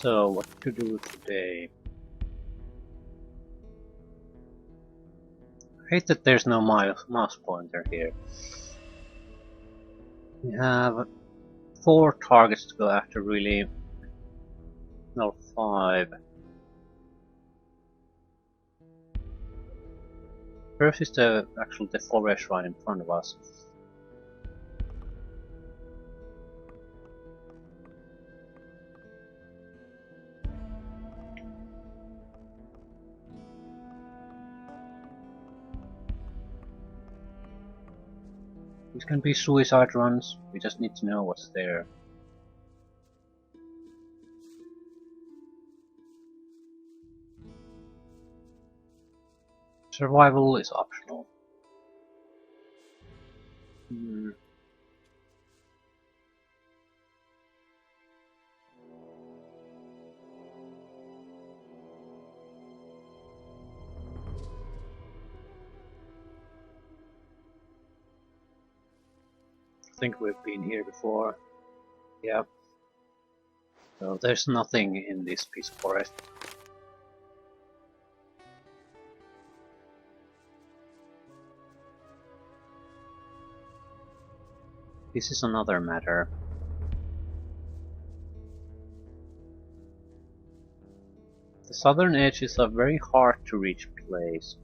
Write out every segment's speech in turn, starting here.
So, what to do today? I hate that there's no mouse pointer here. We have 4 targets to go after, really. No, 5. First is the forest right in front of us. These can be suicide runs, we just need to know what's there. Survival is optional. I think we've been here before. Yeah. So there's nothing in this piece of forest. This is another matter. The southern edge is a very hard to reach place.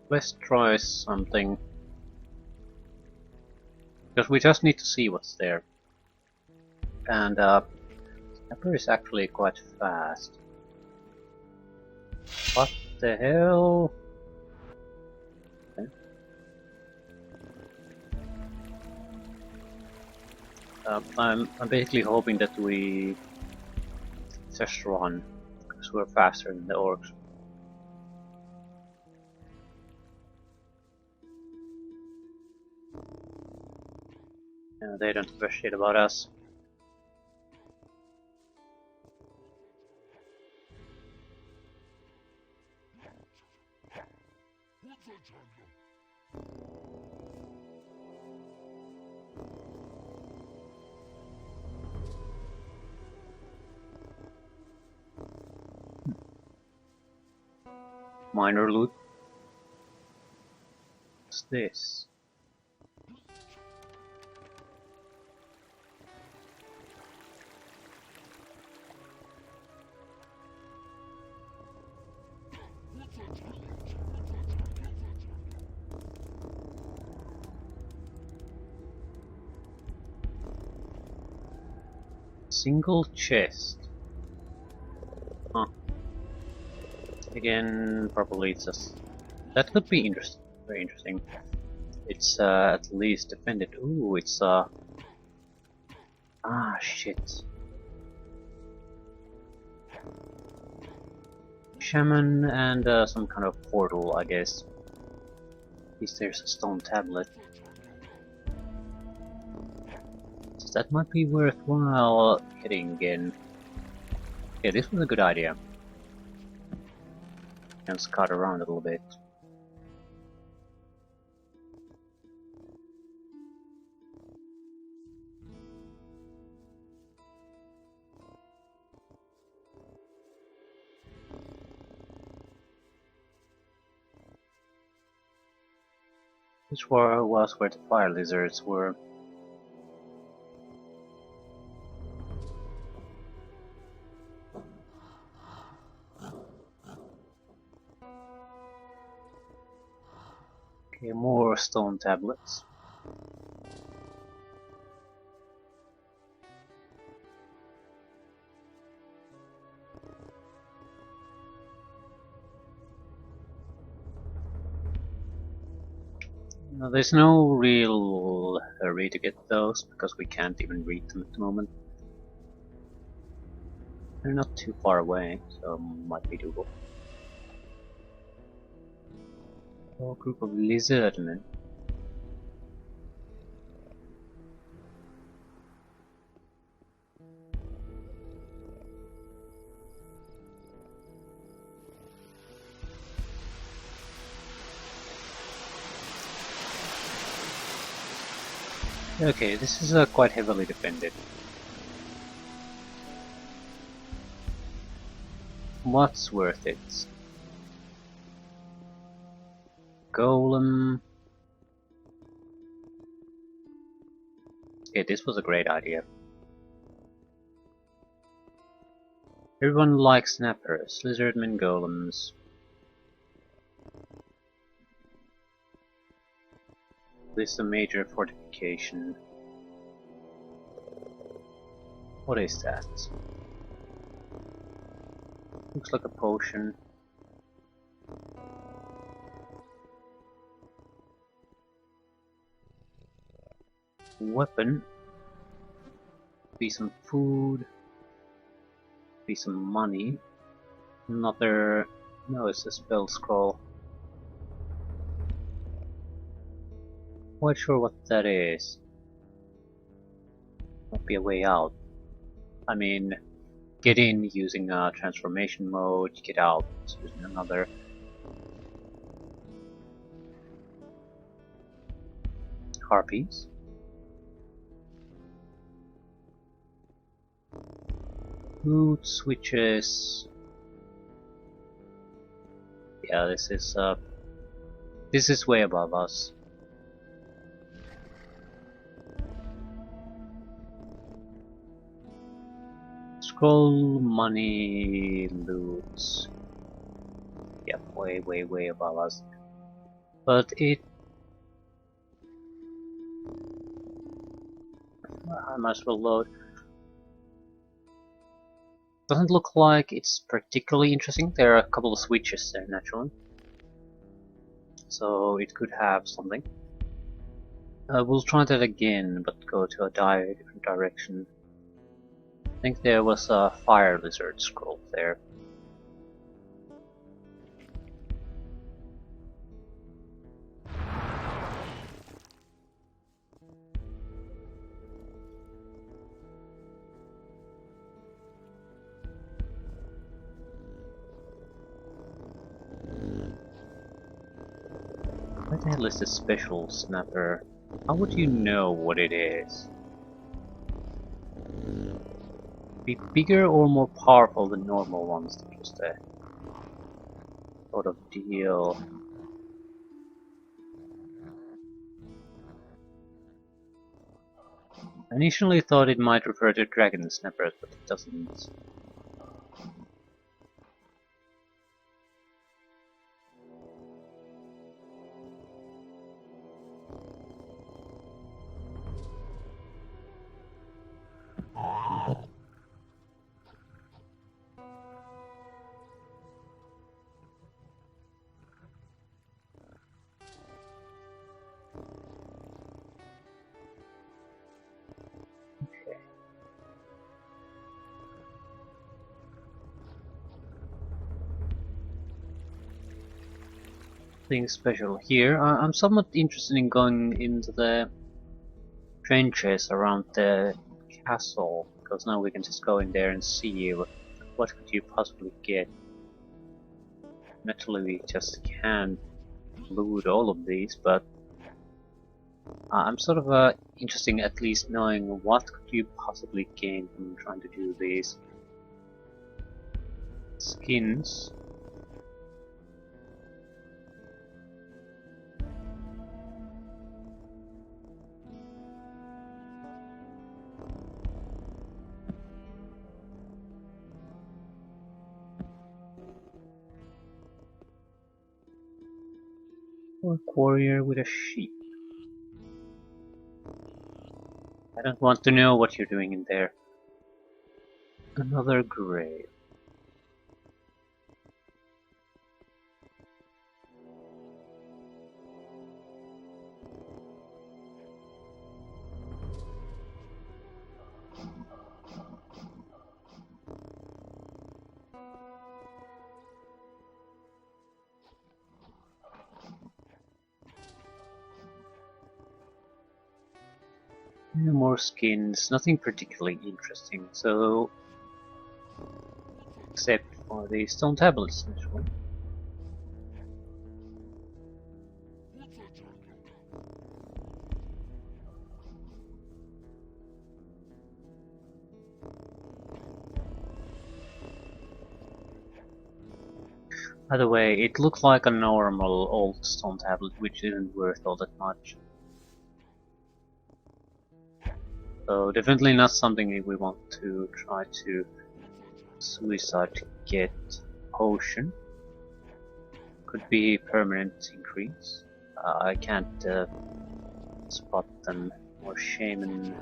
Let's try something. Because we just need to see what's there. And Snapper is actually quite fast. What the hell? Okay. I'm basically hoping that we just run, because we're faster than the orcs. They don't give a shit about us. Minor loot. What's this? Single chest. Huh. Again, probably it's just... That could be interesting. Very interesting. It's at least defended. Ooh, it's ah, shit. Shaman and some kind of portal, I guess. At least there's a stone tablet. So that might be worthwhile hitting again. Yeah, this was a good idea. Can scout around a little bit. This was where the fire lizards were. Okay, more stone tablets. Now, there's no real hurry to get those, because we can't even read them at the moment. They're not too far away, so might be doable. Oh, group of lizardmen. Okay, this is quite heavily defended. What's worth it? Golem. Yeah, this was a great idea. Everyone likes snappers, lizardmen, golems. This is a major fortification. What is that? Looks like a potion. Weapon. Be some food. Be some money. Another... no, it's a spell scroll. Quite sure what that is. Might be a way out. I mean, get in using a transformation mode, get out using another. Harpies. Loot switches. Yeah, this is way above us. Scroll, money, loot. Yep, way above us. But it... I might as well load. Doesn't look like it's particularly interesting. There are a couple of switches there, naturally. So it could have something. We'll try that again, but go to a different direction. I think there was a fire lizard scroll there. What the hell is this special snapper? How would you know what it is? Be bigger or more powerful than normal ones? Just a sort of deal. I initially thought it might refer to dragon snappers, but it doesn't. Nothing special here. I'm somewhat interested in going into the trenches around the castle, because now we can just go in there and see what could you possibly get. Naturally we just can't loot all of these, but I'm sort of interested in at least knowing what could you possibly gain from trying to do these. Skins. Or warrior with a sheep. I don't want to know what you're doing in there. Another grave. No more skins, nothing particularly interesting, so... except for the stone tablets, naturally. By the way, it looked like a normal old stone tablet, which isn't worth all that much. So definitely not something we want to try to suicide to get potion. Could be permanent increase. I can't spot them or shaman.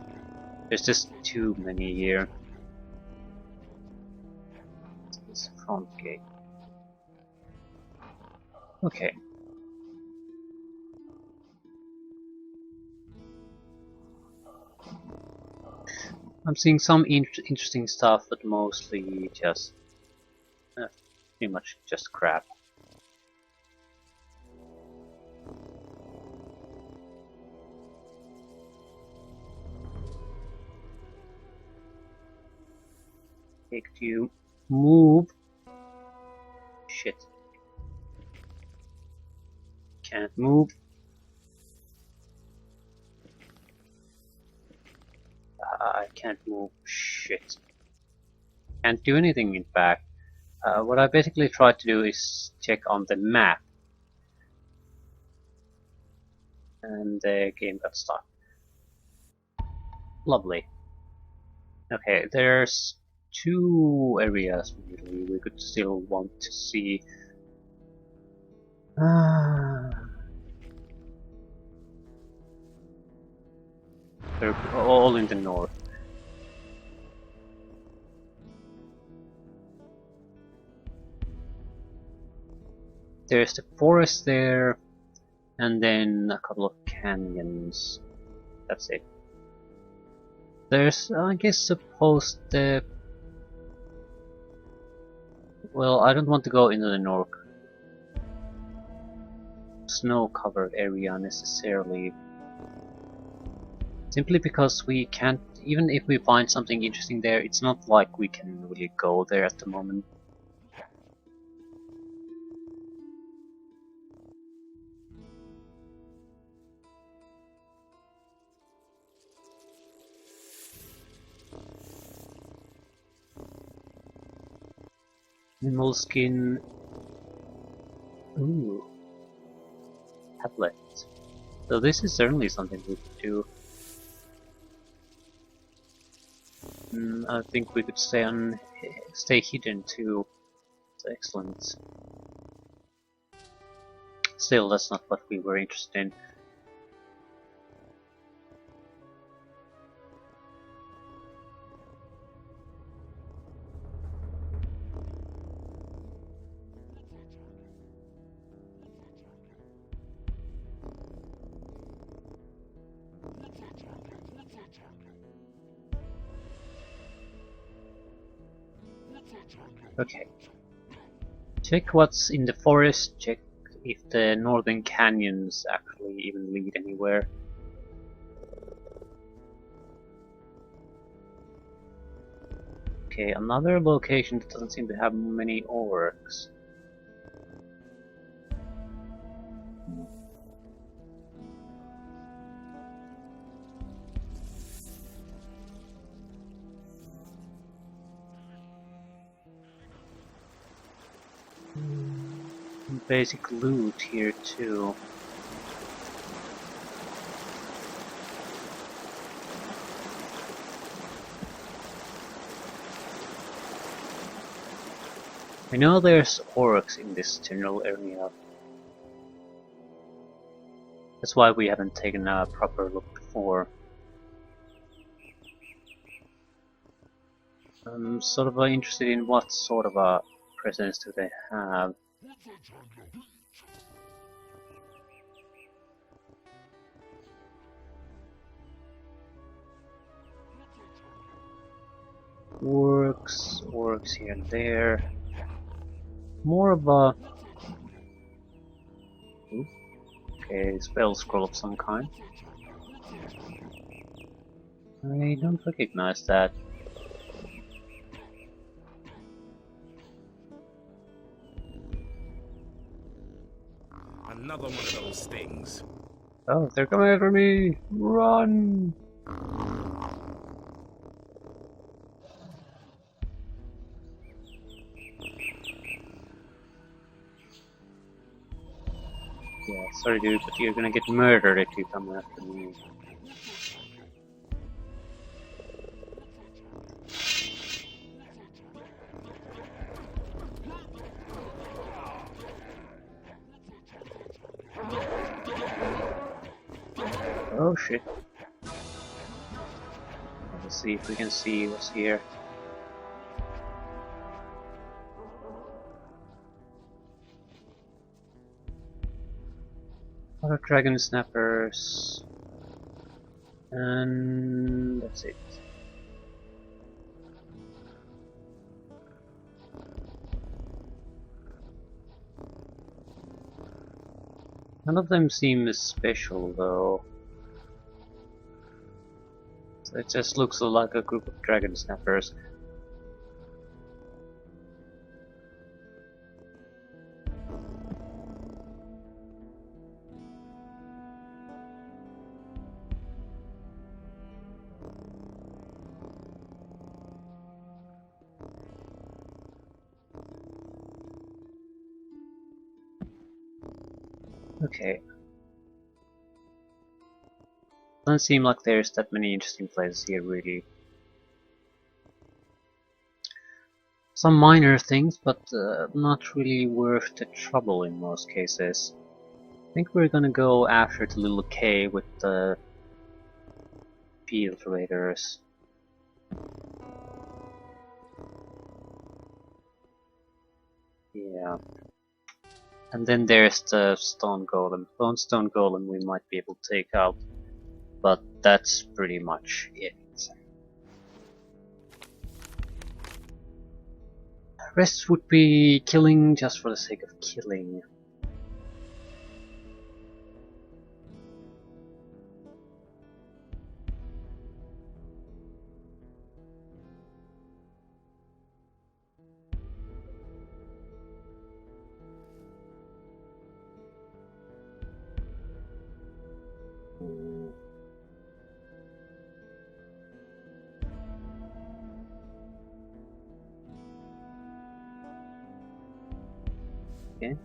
There's just too many here. This front gate. Okay. I'm seeing some interesting stuff, but mostly just pretty much just crap. Take you move. Shit. Can't move. I can't move. Shit. Can't do anything in fact. What I basically tried to do is check on the map. And the game got stuck. Lovely. Okay, there's two areas really we could still want to see. They're all in the north. There's the forest there, and then a couple of canyons. That's it. There's, I guess, supposed the... Well, I don't want to go into the north snow-covered area necessarily. Simply because we can't, even if we find something interesting there, it's not like we can really go there at the moment. Animal skin. Ooh. Tablet. So this is certainly something we could do. I think we could stay hidden too. It's excellent. Still, that's not what we were interested in. Okay. Check what's in the forest, check if the northern canyons actually even lead anywhere. Okay, another location that doesn't seem to have many orcs. Basic loot here too. I know there's orcs in this general area. That's why we haven't taken a proper look before. I'm sort of interested in what sort of a presence do they have. Orcs here and there. More of a... Ooh. Okay, spell scroll of some kind. I don't recognize that. Another one of those things. Oh, they're coming after me! Run! Yeah, sorry dude, but you're gonna get murdered if you come after me. Oh shit. Let's see if we can see what's here. Other dragon snappers. And that's it. None of them seem as special though. So it just looks like a group of dragon snappers. Okay. Doesn't seem like there's that many interesting places here really. Some minor things, but not really worth the trouble in most cases. I think we're gonna go after the little cave with the field raiders. Yeah. And then there's the stone golem. Stone golem we might be able to take out, but that's pretty much it. Rest would be killing just for the sake of killing. Okay.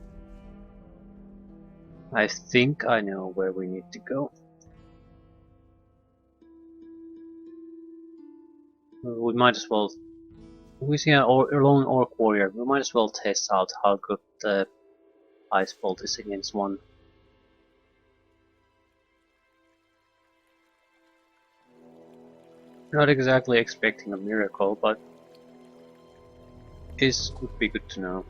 I think I know where we need to go. We might as well. We see a lone orc warrior. We might as well test out how good the ice bolt is against one. Not exactly expecting a miracle, but this would be good to know.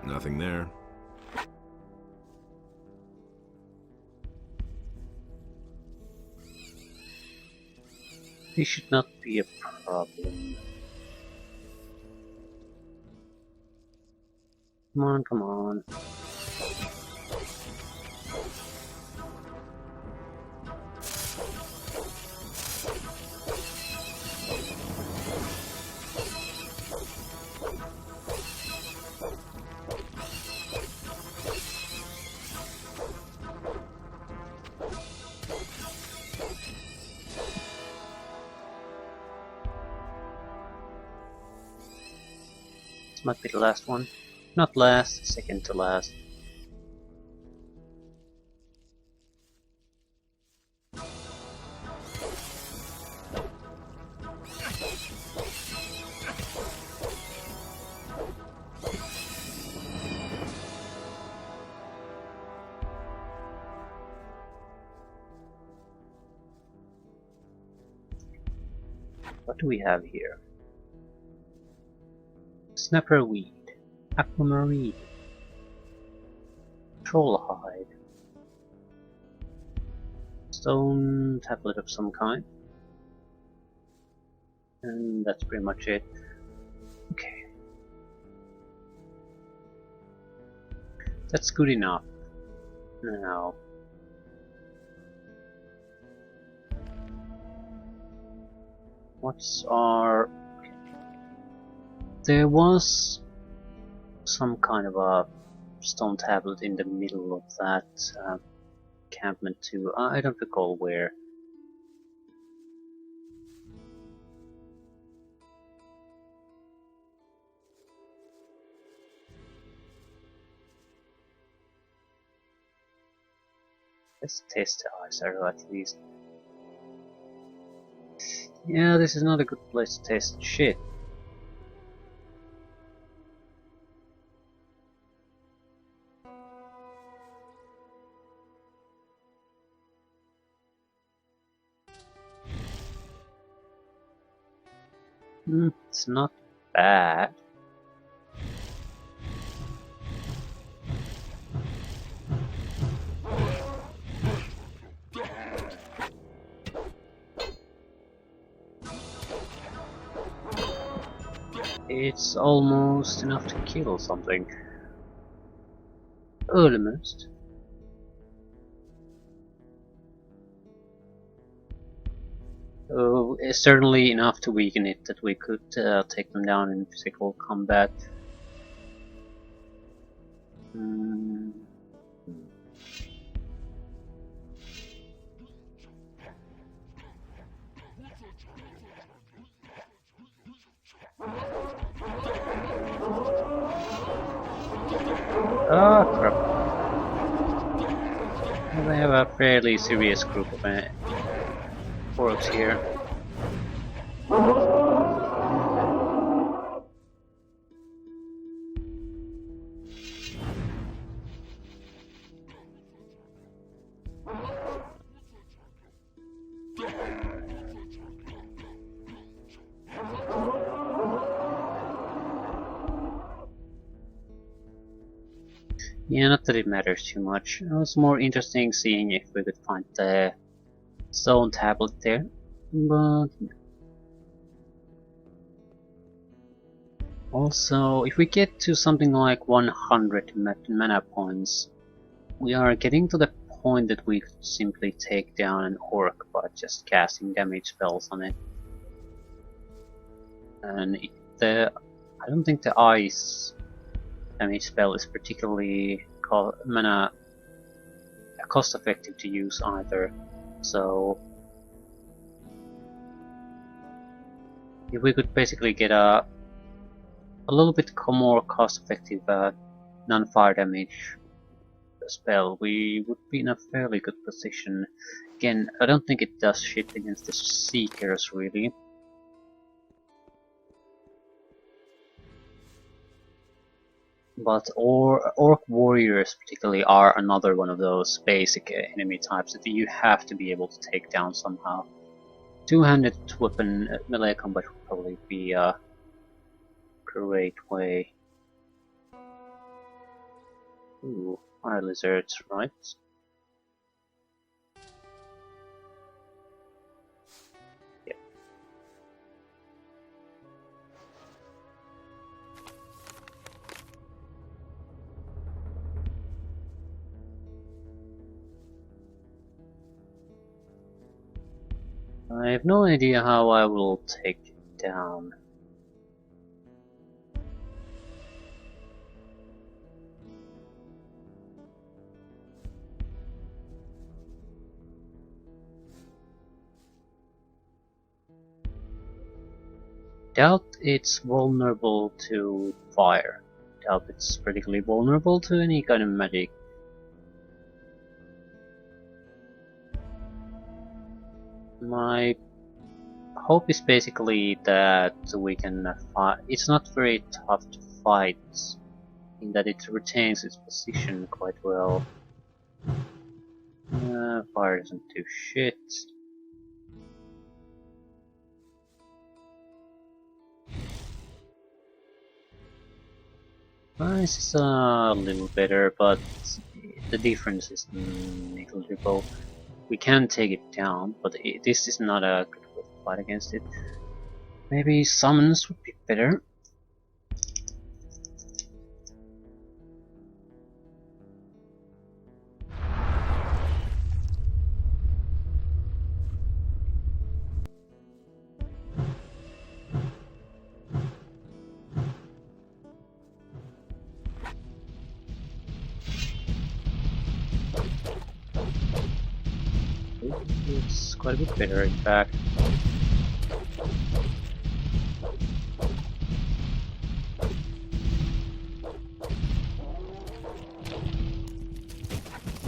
Nothing there. This should not be a problem. Come on, come on. This might be the last one. Not last, second to last. What do we have here? Snapperweed, aquamarine, trollhide, stone tablet of some kind, and that's pretty much it. Okay, that's good enough. Now, what's our... Okay. There was some kind of a stone tablet in the middle of that encampment too. I don't recall where. Let's test the ice arrow at least. Yeah, this is not a good place to test shit. It's not bad. It's almost enough to kill something. Almost. It's certainly enough to weaken it that we could take them down in physical combat. Ah, crap. Well, they have a fairly serious group of orcs here. Yeah, not that it matters too much. It was more interesting seeing if we could find the stone tablet there, but also if we get to something like 100 mana points, we are getting to the point that we could simply take down an orc by just casting damage spells on it. And I don't think the ice damage spell is particularly cost effective to use either, so if we could basically get a little bit more cost effective non-fire damage spell, we would be in a fairly good position. Again, I don't think it does shit against the Seekers really. But Orc Warriors particularly are another one of those basic enemy types that you have to be able to take down somehow. Two-handed weapon melee combat would probably be a great way. Ooh, fire lizards, right? I have no idea how I will take it down. Doubt it's vulnerable to fire. Doubt it's particularly vulnerable to any kind of magic. My hope is basically that we can fight. It's not very tough to fight, in that it retains its position quite well. Fire doesn't do shit. This is a little better, but the difference is negligible. We can take it down, but this is not a good way to fight against it. Maybe summons would be better. It's quite a bit better, in fact.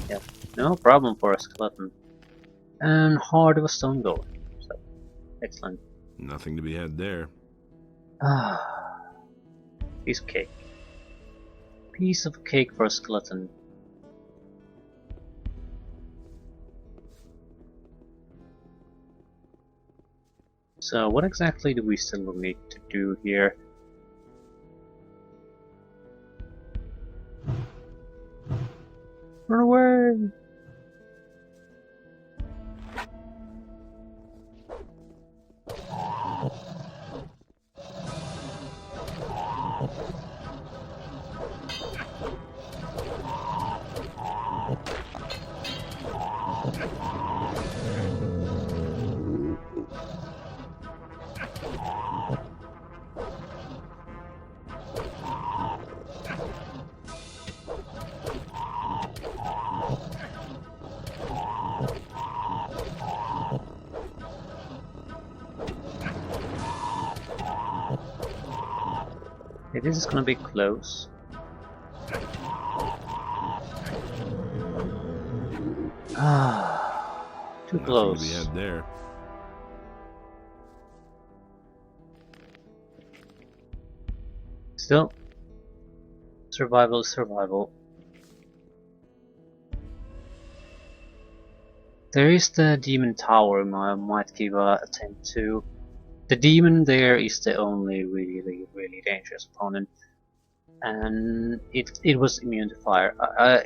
Yeah, no problem for a skeleton. And hard of a stone golem. So, excellent. Nothing to be had there. Ah, piece of cake. Piece of cake for a skeleton. So what exactly do we still need to do here? Run away! Okay, this is gonna be close. Ah, too close. Nothing to be had there. Still, survival is survival. There is the demon tower I might give a attempt to. The demon there is the only really dangerous opponent, and it was immune to fire.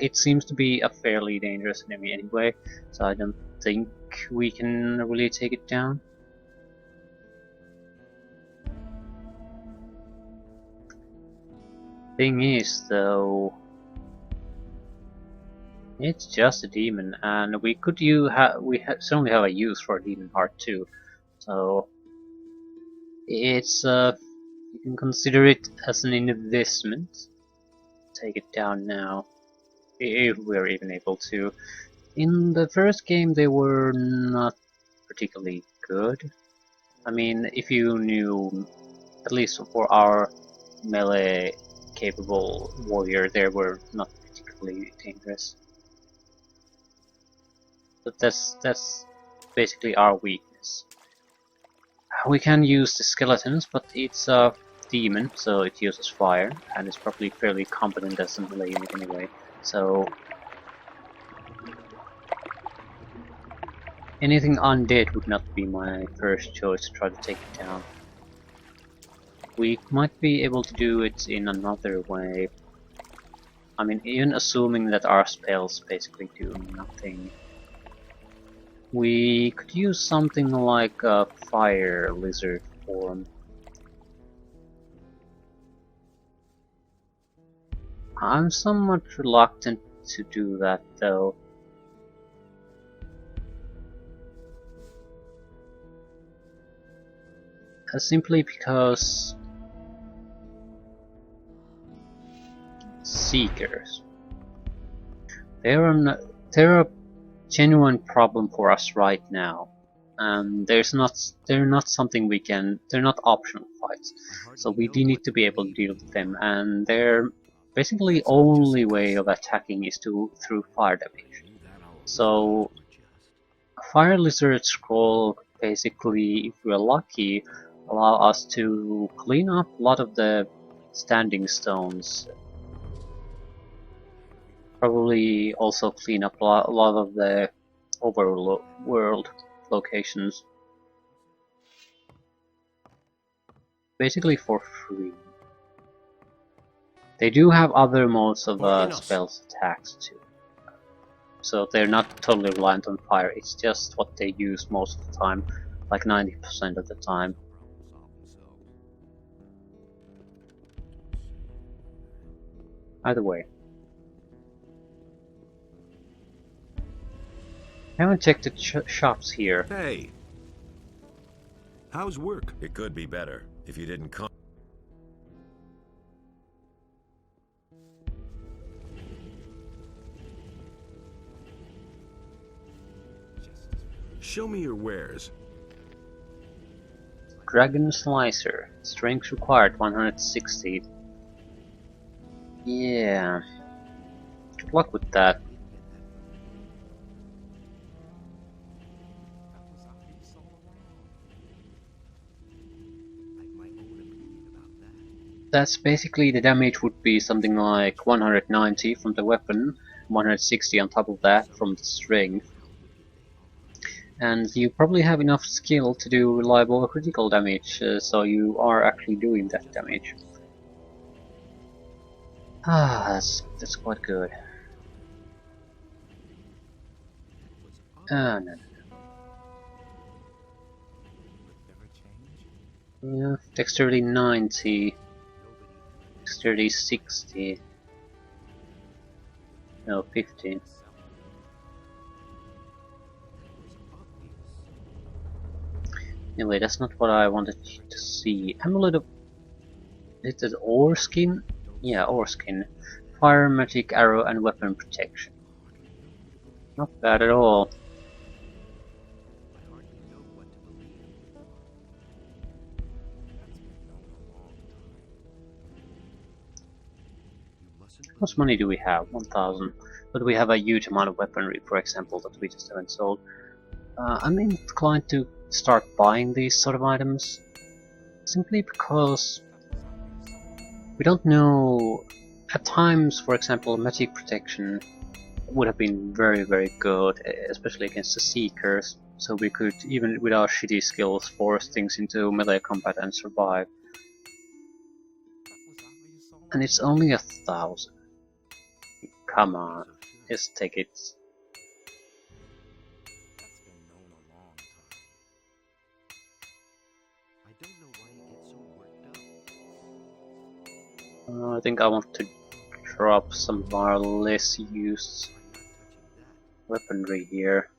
It seems to be a fairly dangerous enemy anyway, so I don't think we can really take it down. Thing is, though, it's just a demon, and we could certainly have a use for a demon heart too. So it's you can consider it as an investment. Take it down now, if we're even able to. In the first game, they were not particularly good. I mean, if you knew, at least for our melee capable warrior, they were not particularly dangerous. But that's basically our weakness. We can use the skeletons, but it's a demon, so it uses fire, and it's probably fairly competent as a melee unit anyway. So anything undead would not be my first choice to try to take it down. We might be able to do it in another way. I mean, even assuming that our spells basically do nothing. We could use something like a fire lizard form. I'm somewhat reluctant to do that though. Simply because Seekers. They're a genuine problem for us right now. and they're not something we can. They're not optional fights, so we do need to be able to deal with them. And their basically only way of attacking is through fire damage. So Fire Lizard Scroll basically, if we're lucky, allow us to clean up a lot of the standing stones. Probably also clean up a lot of the overworld locations. Basically for free. They do have other modes of spells attacks too. So they're not totally reliant on fire, it's just what they use most of the time, like 90% of the time. Either way. I haven't checked the shops here. Hey! How's work? It could be better if you didn't come. Show me your wares. Dragon Slicer. Strength required 160. Yeah. Good luck with that. That's basically the damage would be something like 190 from the weapon, 160 on top of that from the strength. And you probably have enough skill to do reliable critical damage, so you are actually doing that damage. Ah, that's quite good. Ah, no. Yeah, dexterity 90. Dexterity 60. No, 15. Anyway, that's not what I wanted to see. Amulet of... Is it ore skin? Yeah, ore skin. Fire, magic, arrow, and weapon protection. Not bad at all. How much money do we have? 1,000. But we have a huge amount of weaponry, for example, that we just haven't sold. I'm inclined to start buying these sort of items, simply because we don't know. At times, for example, magic protection would have been very, very good, especially against the Seekers, so we could, even with our shitty skills, force things into melee combat and survive. And it's only 1,000. Come on, just take it. I think I want to drop some of our less used weaponry here.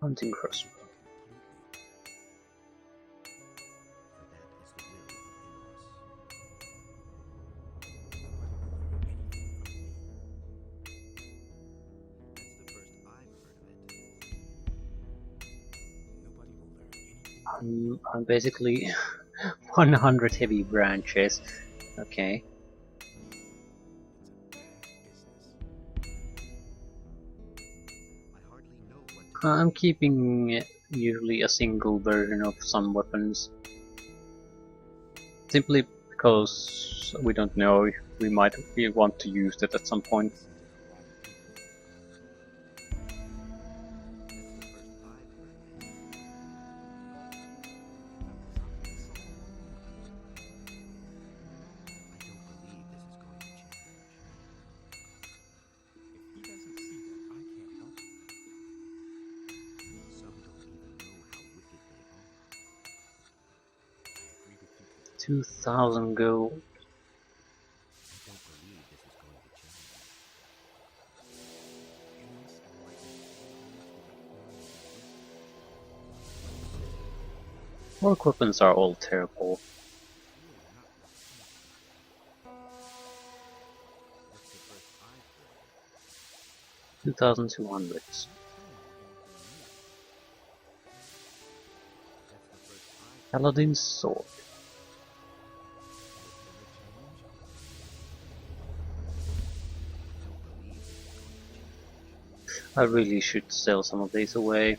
Hunting crossbow. I'm basically 100 heavy branches. Okay. I'm keeping usually a single version of some weapons, simply because we don't know if we might want to use it at some point. $2,000 gold. Work weapons are all terrible. 2,200. Paladin's sword. I really should sell some of these away.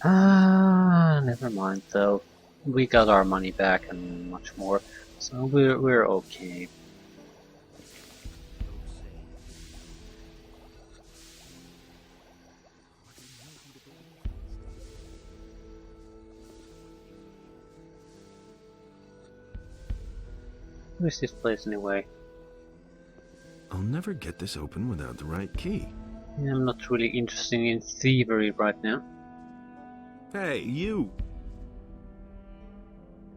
Never mind though. We got our money back and much more, so we're okay. Where's this place anyway? I'll never get this open without the right key. Yeah, I'm not really interested in thievery right now. Hey, you!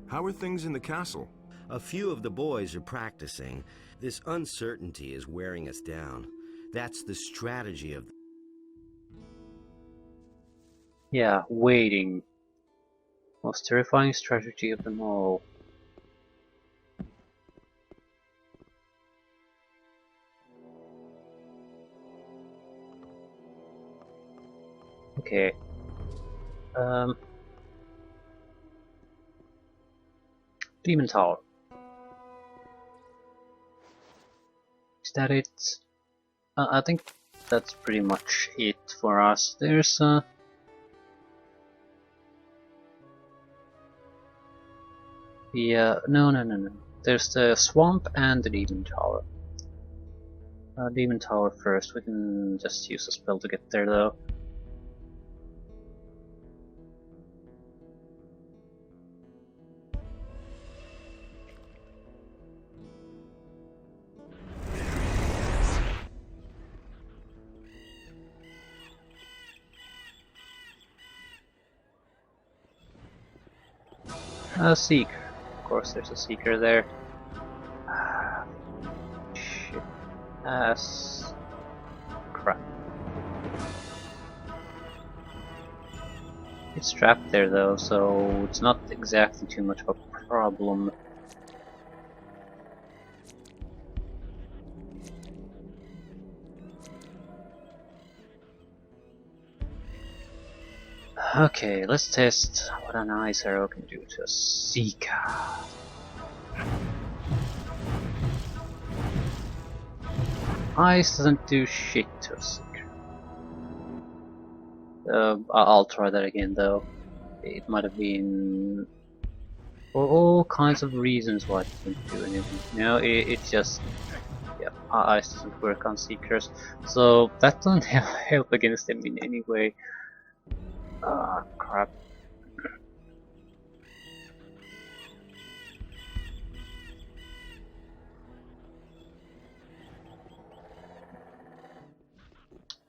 How are things in the castle? A few of the boys are practicing. This uncertainty is wearing us down. That's the strategy of... Yeah, waiting. Most terrifying strategy of them all. Okay. Demon Tower. Is that it? I think that's pretty much it for us. There's no. There's the swamp and the demon tower. Demon tower first. We can just use a spell to get there though. A seeker. Of course, there's a seeker there. Shit. Crap. It's trapped there though, so it's not exactly too much of a problem. Okay, let's test what an ice arrow can do to a seeker. Ice doesn't do shit to a seeker. I'll try that again though. It might have been for all kinds of reasons why it didn't do anything. No, it's just, yeah, ice doesn't work on seekers, so that doesn't help against them in any way. Ah, crap.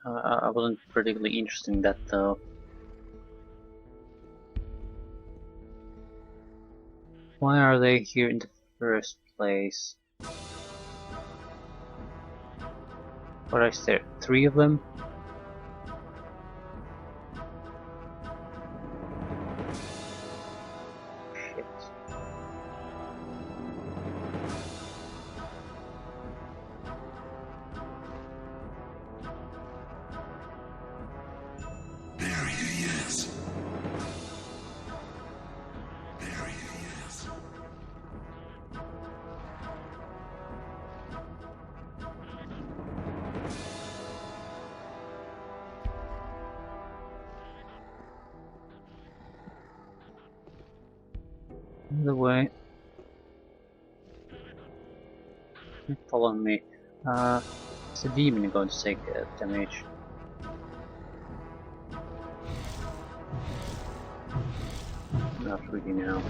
I wasn't particularly interested in that though. Why are they here in the first place? What is there? 3 of them? Shit. There he is. There he is. Either way. Follow me. Is the demon going to take damage? Not really now.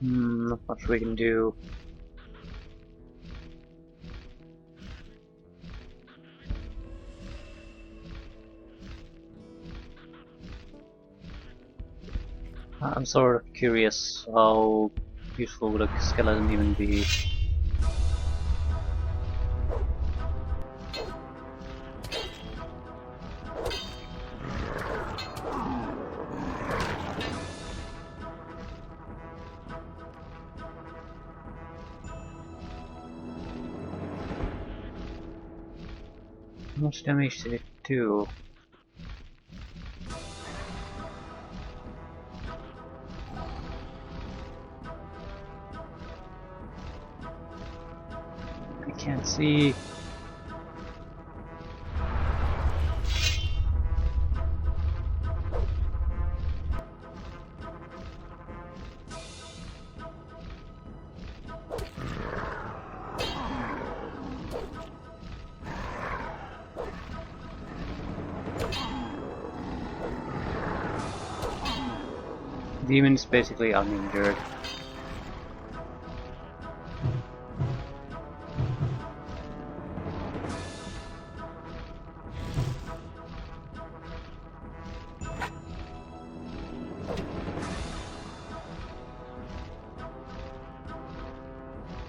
Not much we can do. I'm sort of curious how useful would a skeleton even be. How much damage did it do? I can't see. Demon is basically uninjured.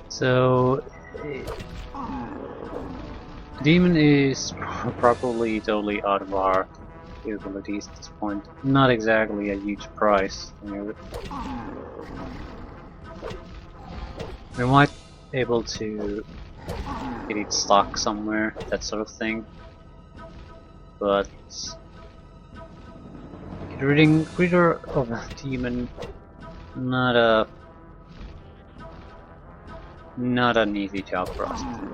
So, Demon is probably totally out of our capabilities at this point. Not exactly a huge price. We might be able to get it stuck somewhere, that sort of thing. But getting rid of a demon, not an easy job for us to do.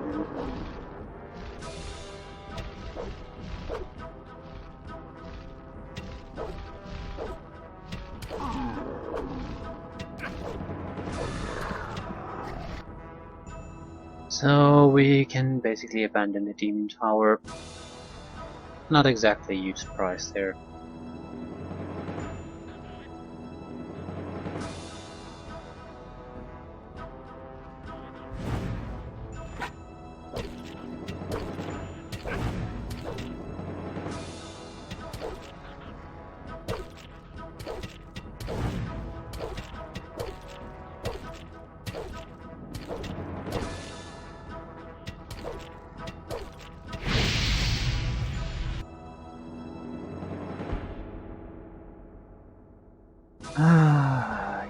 So we can basically abandon the demon tower. Not exactly a huge price there.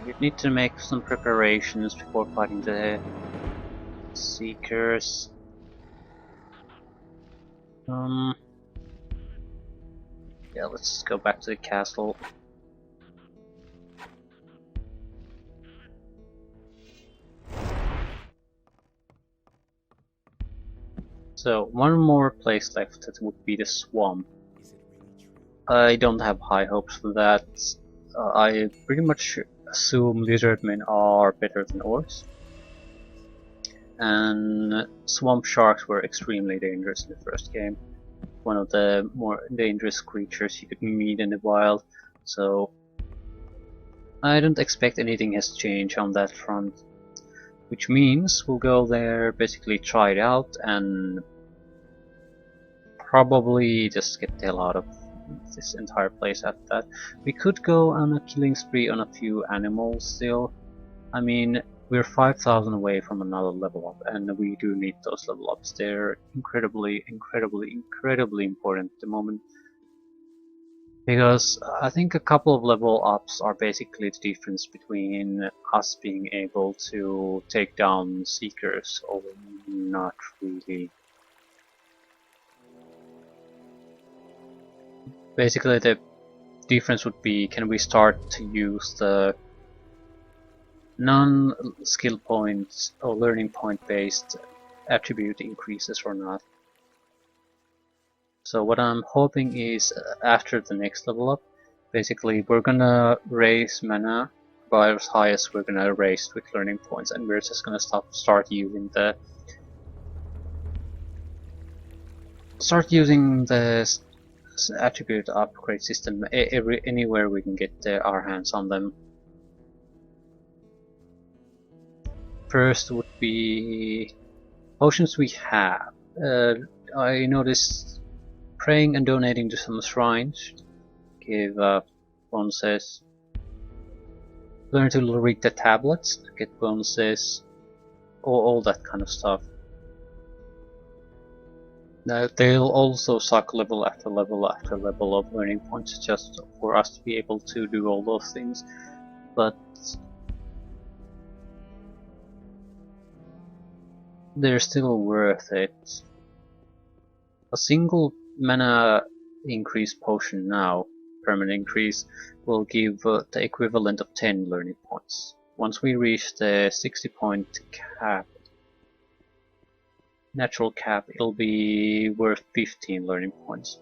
You need to make some preparations before fighting the Seekers. Yeah, let's go back to the castle. So, one more place left, that would be the swamp. I don't have high hopes for that. I pretty much assume lizardmen are better than orcs. And swamp sharks were extremely dangerous in the first game. One of the more dangerous creatures you could meet in the wild. So I don't expect anything has changed on that front. Which means we'll go there, basically try it out, and probably just get the hell out of this entire place after that. We could go on a killing spree on a few animals still. I mean, we're 5,000 away from another level up, and we do need those level ups. They're incredibly important at the moment. Because I think a couple of level ups are basically the difference between us being able to take down Seekers or not really. Basically the difference would be, can we start to use the non-skill points or learning point based attribute increases or not. So what I'm hoping is, after the next level up, basically we're gonna raise mana by as high as we're gonna raise with learning points, and we're just gonna start using the attribute upgrade system anywhere we can get our hands on them. First would be potions we have. I noticed praying and donating to some shrines give bonuses. learn to read the tablets, get bonuses, all that kind of stuff. Now, they'll also suck level after level after level of learning points just for us to be able to do all those things, but they're still worth it. A single mana increase potion now, permanent increase, will give the equivalent of 10 learning points. Once we reach the 60 point cap, natural cap, it'll be worth 15 learning points.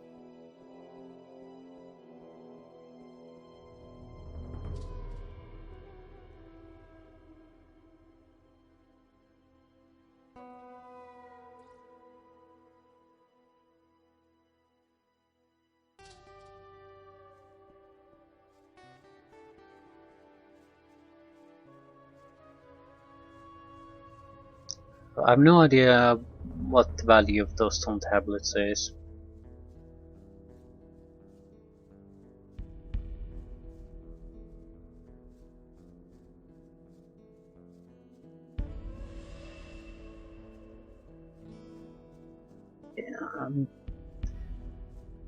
I have no idea what the value of those stone tablets is.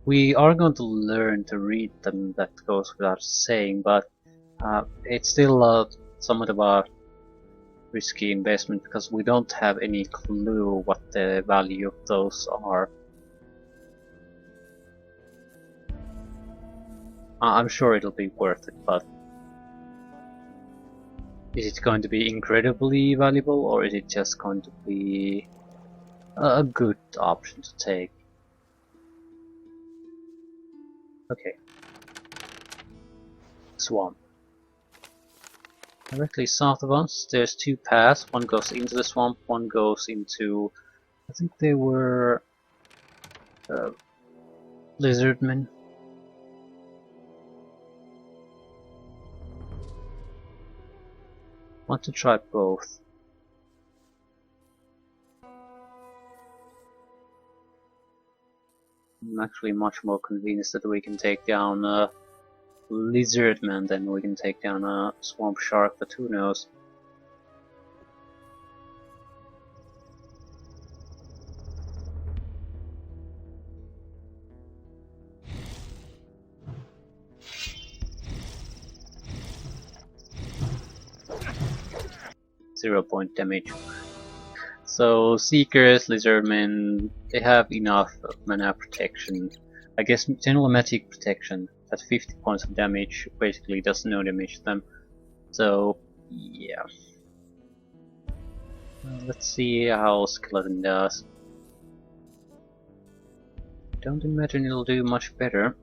We are going to learn to read them, that goes without saying, but it's still somewhat of a risky investment because we don't have any clue what the value of those are. I'm sure it'll be worth it, but is it going to be incredibly valuable, or is it just going to be a good option to take? Okay. Swamp. Directly south of us, there's two paths. One goes into the swamp, one goes into... I think they were... lizardmen. Want to try both. I'm actually much more convinced that we can take down a lizardman than we can take down a swamp shark, but who knows. .0 damage. So Seekers, Lizardmen, they have enough mana protection. I guess general magic protection at 50 points of damage basically does no damage to them. So yeah. Let's see how Skeleton does. Don't imagine it'll do much better.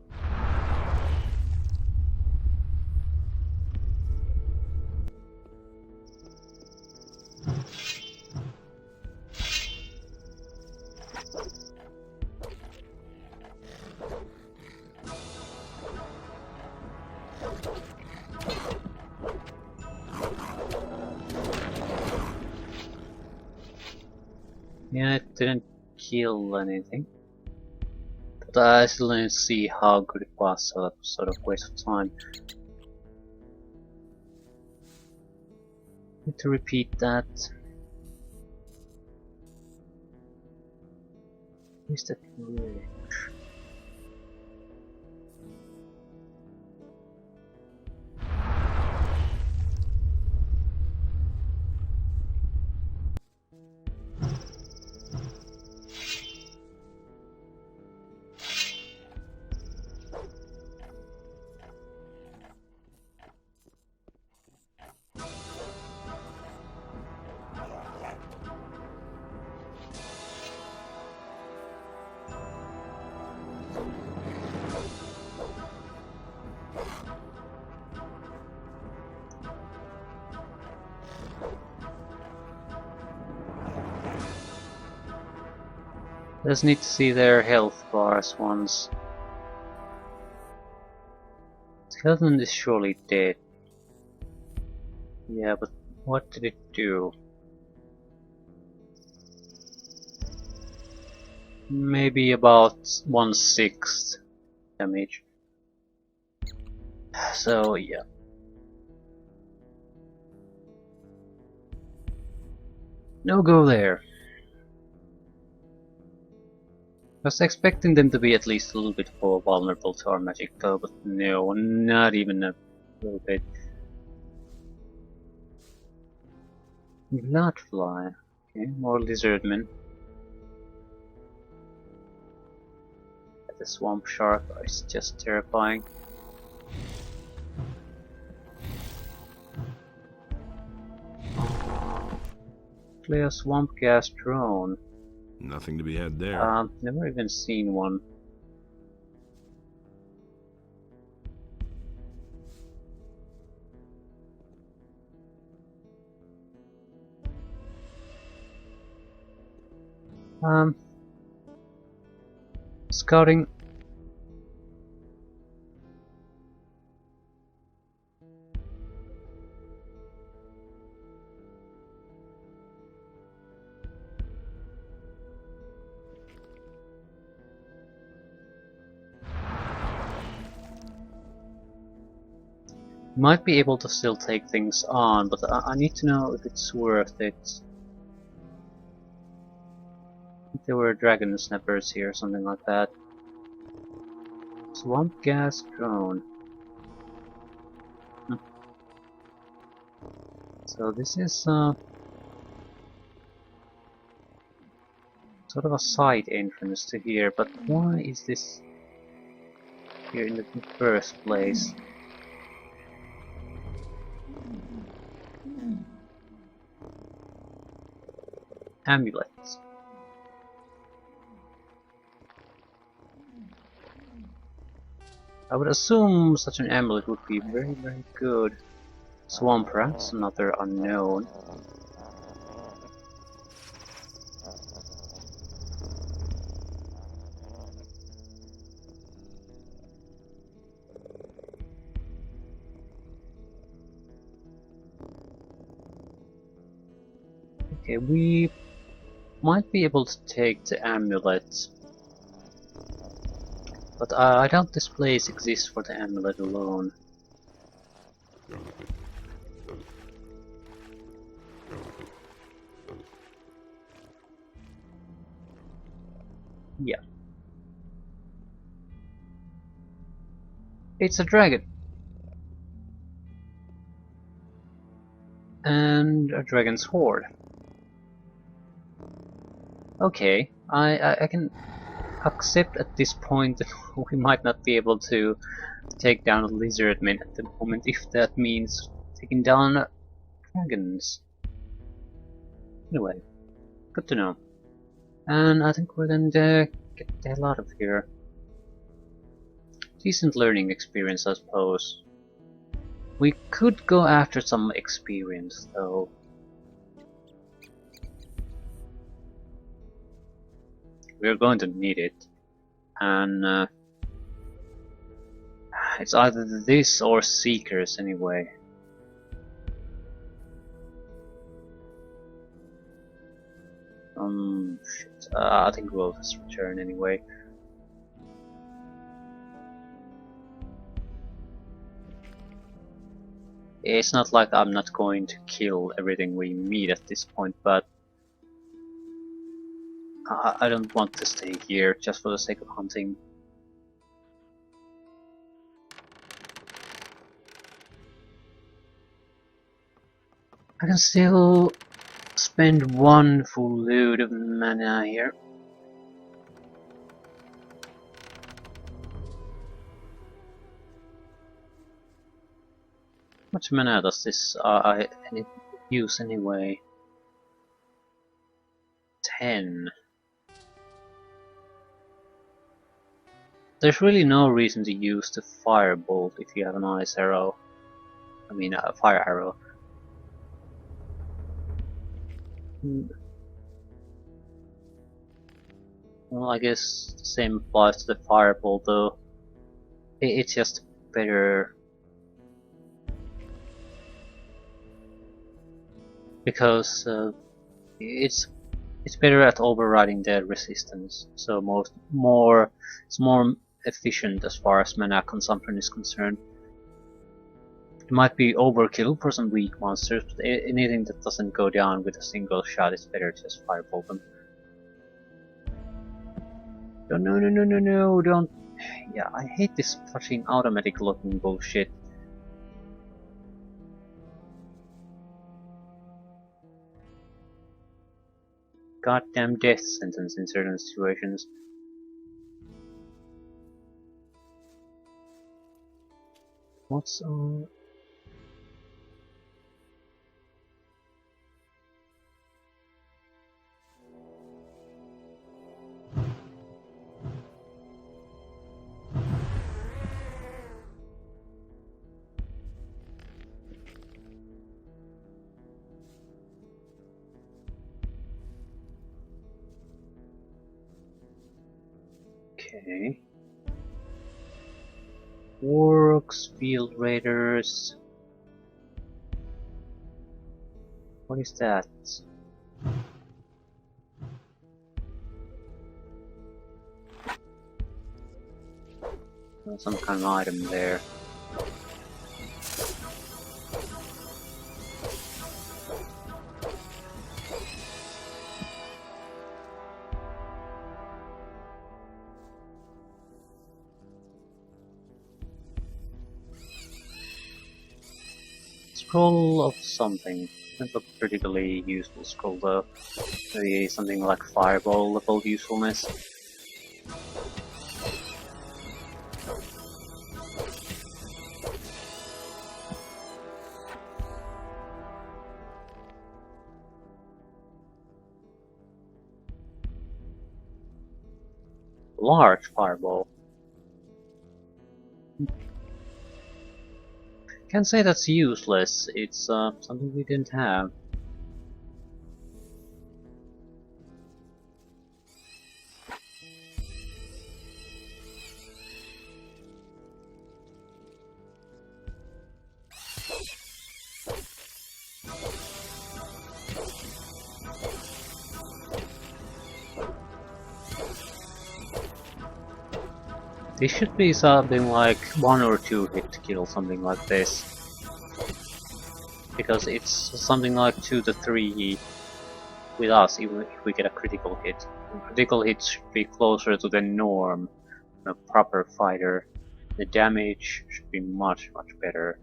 Yeah, it didn't kill anything. But I still didn't see how good it was, so that was sort of a waste of time. Need to repeat that. Where's that bridge? Just need to see their health bars once. Skeleton is surely dead. Yeah, but what did it do? Maybe about 1/6 damage. So yeah. No go there. I was expecting them to be at least a little bit more vulnerable to our magic though, but no, not even a little bit. Bloodfly. Okay, more lizardmen. The swamp shark is just terrifying. Play a swamp gas drone. Nothing to be had there. Never even seen one. Scouting. Might be able to still take things on, but I need to know if it's worth it. If there were dragon snappers here or something like that. Swamp gas drone. So this is sort of a side entrance to here, but why is this here in the first place? Amulets. I would assume such an amulet would be very, very good. Swamp rats, another unknown. Okay, we might be able to take the amulet. But I doubt this place exists for the amulet alone. Yeah. It's a dragon. And a dragon's horde. Okay, I can accept at this point that we might not be able to take down lizardmen at the moment, if that means taking down dragons. Anyway, good to know. And I think we're going to get the hell out of here. Decent learning experience, I suppose. We could go after some experience, though. We're going to need it. And it's either this or Seekers, anyway. Shit. I think we'll just return anyway. It's not like I'm not going to kill everything we meet at this point, but I don't want to stay here just for the sake of hunting. I can still spend one full load of mana here. How much mana does this I use anyway? 10. There's really no reason to use the firebolt if you have an ice arrow. I mean a fire arrow. Well, I guess the same applies to the firebolt, though. It's just better because it's better at overriding the resistance. So it's more efficient as far as mana consumption is concerned. It might be overkill for some weak monsters, but anything that doesn't go down with a single shot is better to just fireball them. Oh, no, no, no, no, no, don't. Yeah, I hate this fucking automatic looking bullshit. Goddamn death sentence in certain situations. What's on? Okay. Works, field raiders. What is that? Some kind of item there. Scroll of something. Not a particularly useful scroll though. Maybe something like fireball level usefulness. Large fireball. Can't say that's useless, it's something we didn't have. This should be something like 1 or 2 hit kill, something like this. Because it's something like 2 to 3 with us, even if we get a critical hit. And critical hits should be closer to the norm in a proper fighter. The damage should be much, much better.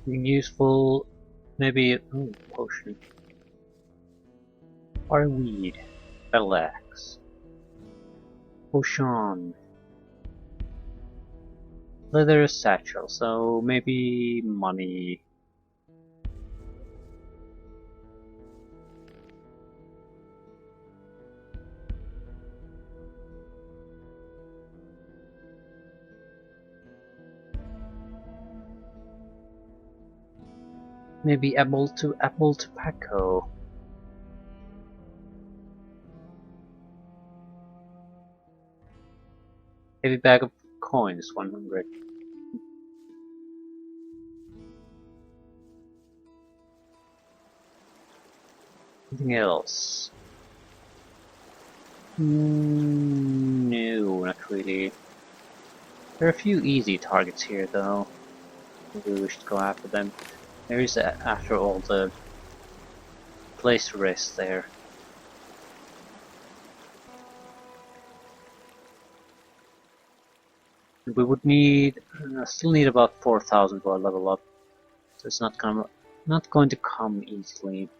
Useful, maybe. Oh, potion. Fireweed, battle axe, potion, leather satchel. So maybe money. Maybe apple tobacco. Heavy bag of coins, 100. Anything else? No, not really. There are a few easy targets here though. Maybe we should go after them. There is, after all, the place to rest there. We would need, still need about 4,000 for a level up, so it's not going to come easily.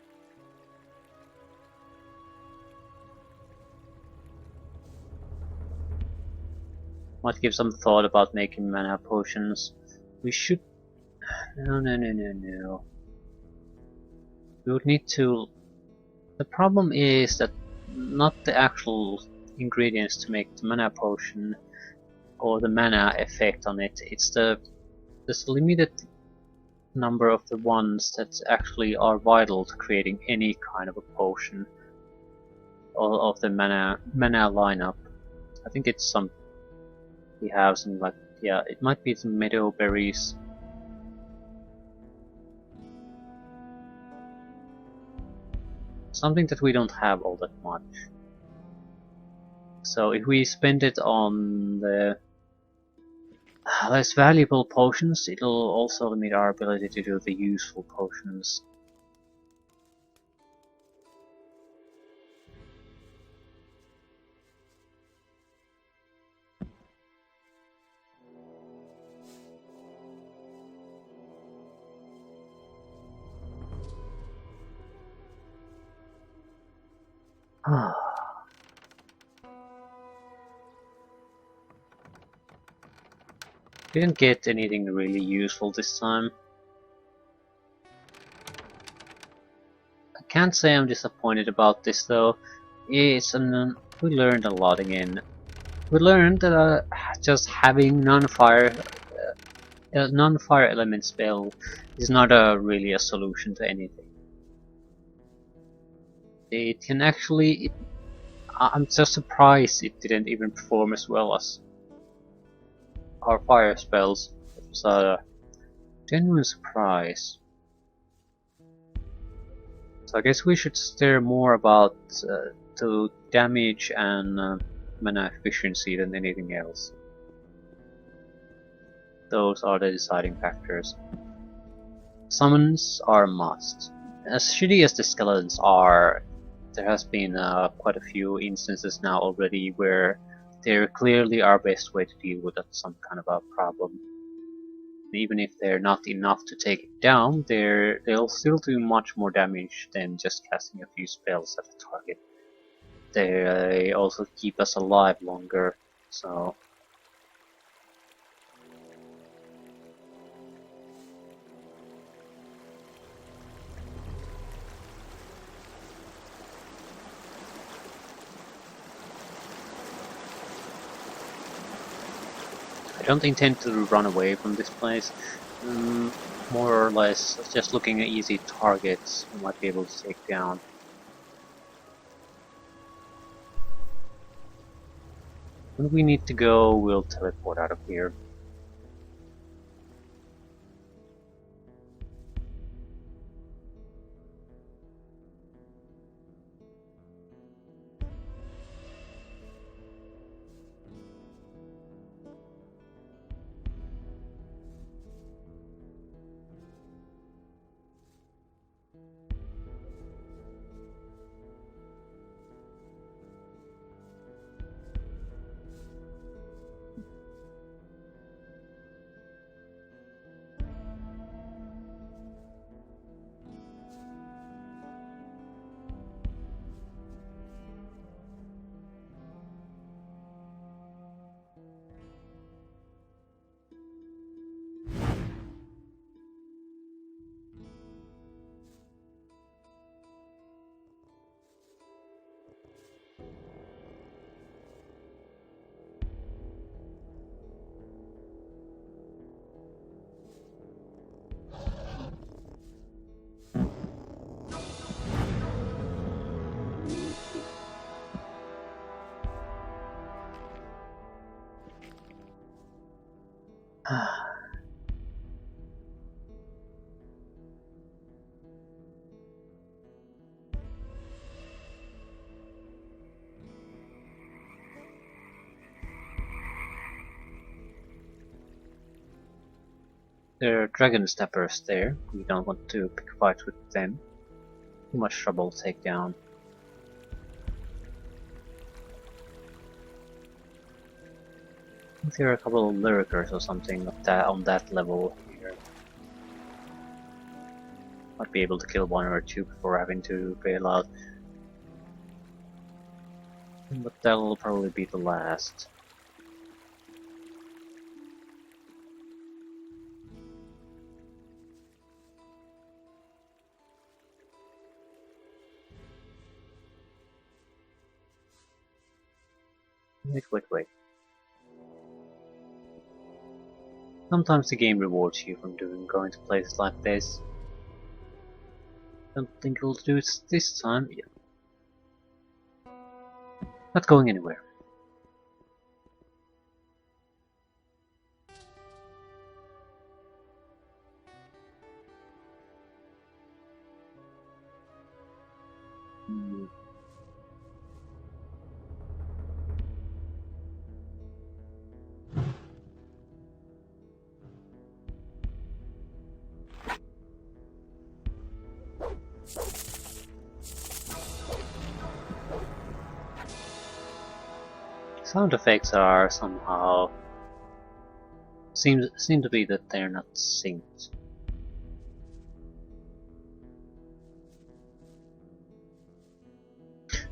Might give some thought about making mana potions. We should. No. We would need to The problem is that not the actual ingredients to make the mana potion or the mana effect on it, it's there's a limited number of the ones that actually are vital to creating any kind of a potion of the mana lineup. I think it's some we have some like yeah, it might be some meadow berries. Something that we don't have all that much. So if we spend it on the less valuable potions, it'll also limit our ability to do the useful potions. Didn't get anything really useful this time. I can't say I'm disappointed about this though. We learned a lot again. We learned that just having non-fire element spell is not really a solution to anything. It can actually. I'm just surprised it didn't even perform as well as our fire spells. It was a genuine surprise. So I guess we should steer more about to damage and mana efficiency than anything else. Those are the deciding factors. Summons are a must. As shitty as the skeletons are, there has been quite a few instances now already where they're clearly our best way to deal with some kind of a problem. Even if they're not enough to take it down, they'll still do much more damage than just casting a few spells at a target. They also keep us alive longer, so... I don't intend to run away from this place. More or less, just looking at easy targets we might be able to take down. When we need to go, we'll teleport out of here. There are dragon steppers there. We don't want to pick fights with them. Too much trouble to take down. I think there are a couple of lurkers or something of that on that level here. Might be able to kill one or two before having to bail out. But that'll probably be the last. Wait. Sometimes the game rewards you from going to places like this. Don't think it'll do it this time. Yeah. Not going anywhere. Sound effects are somehow seem to be that they're not synced.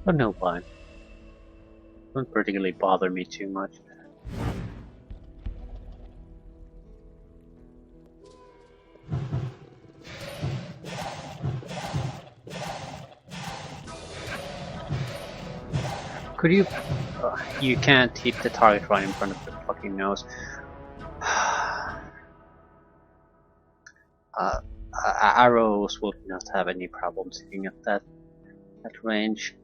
Don't know why. Don't particularly bother me too much. Could you? You can't hit the target right in front of the fucking nose. Arrows would not have any problems hitting at that range.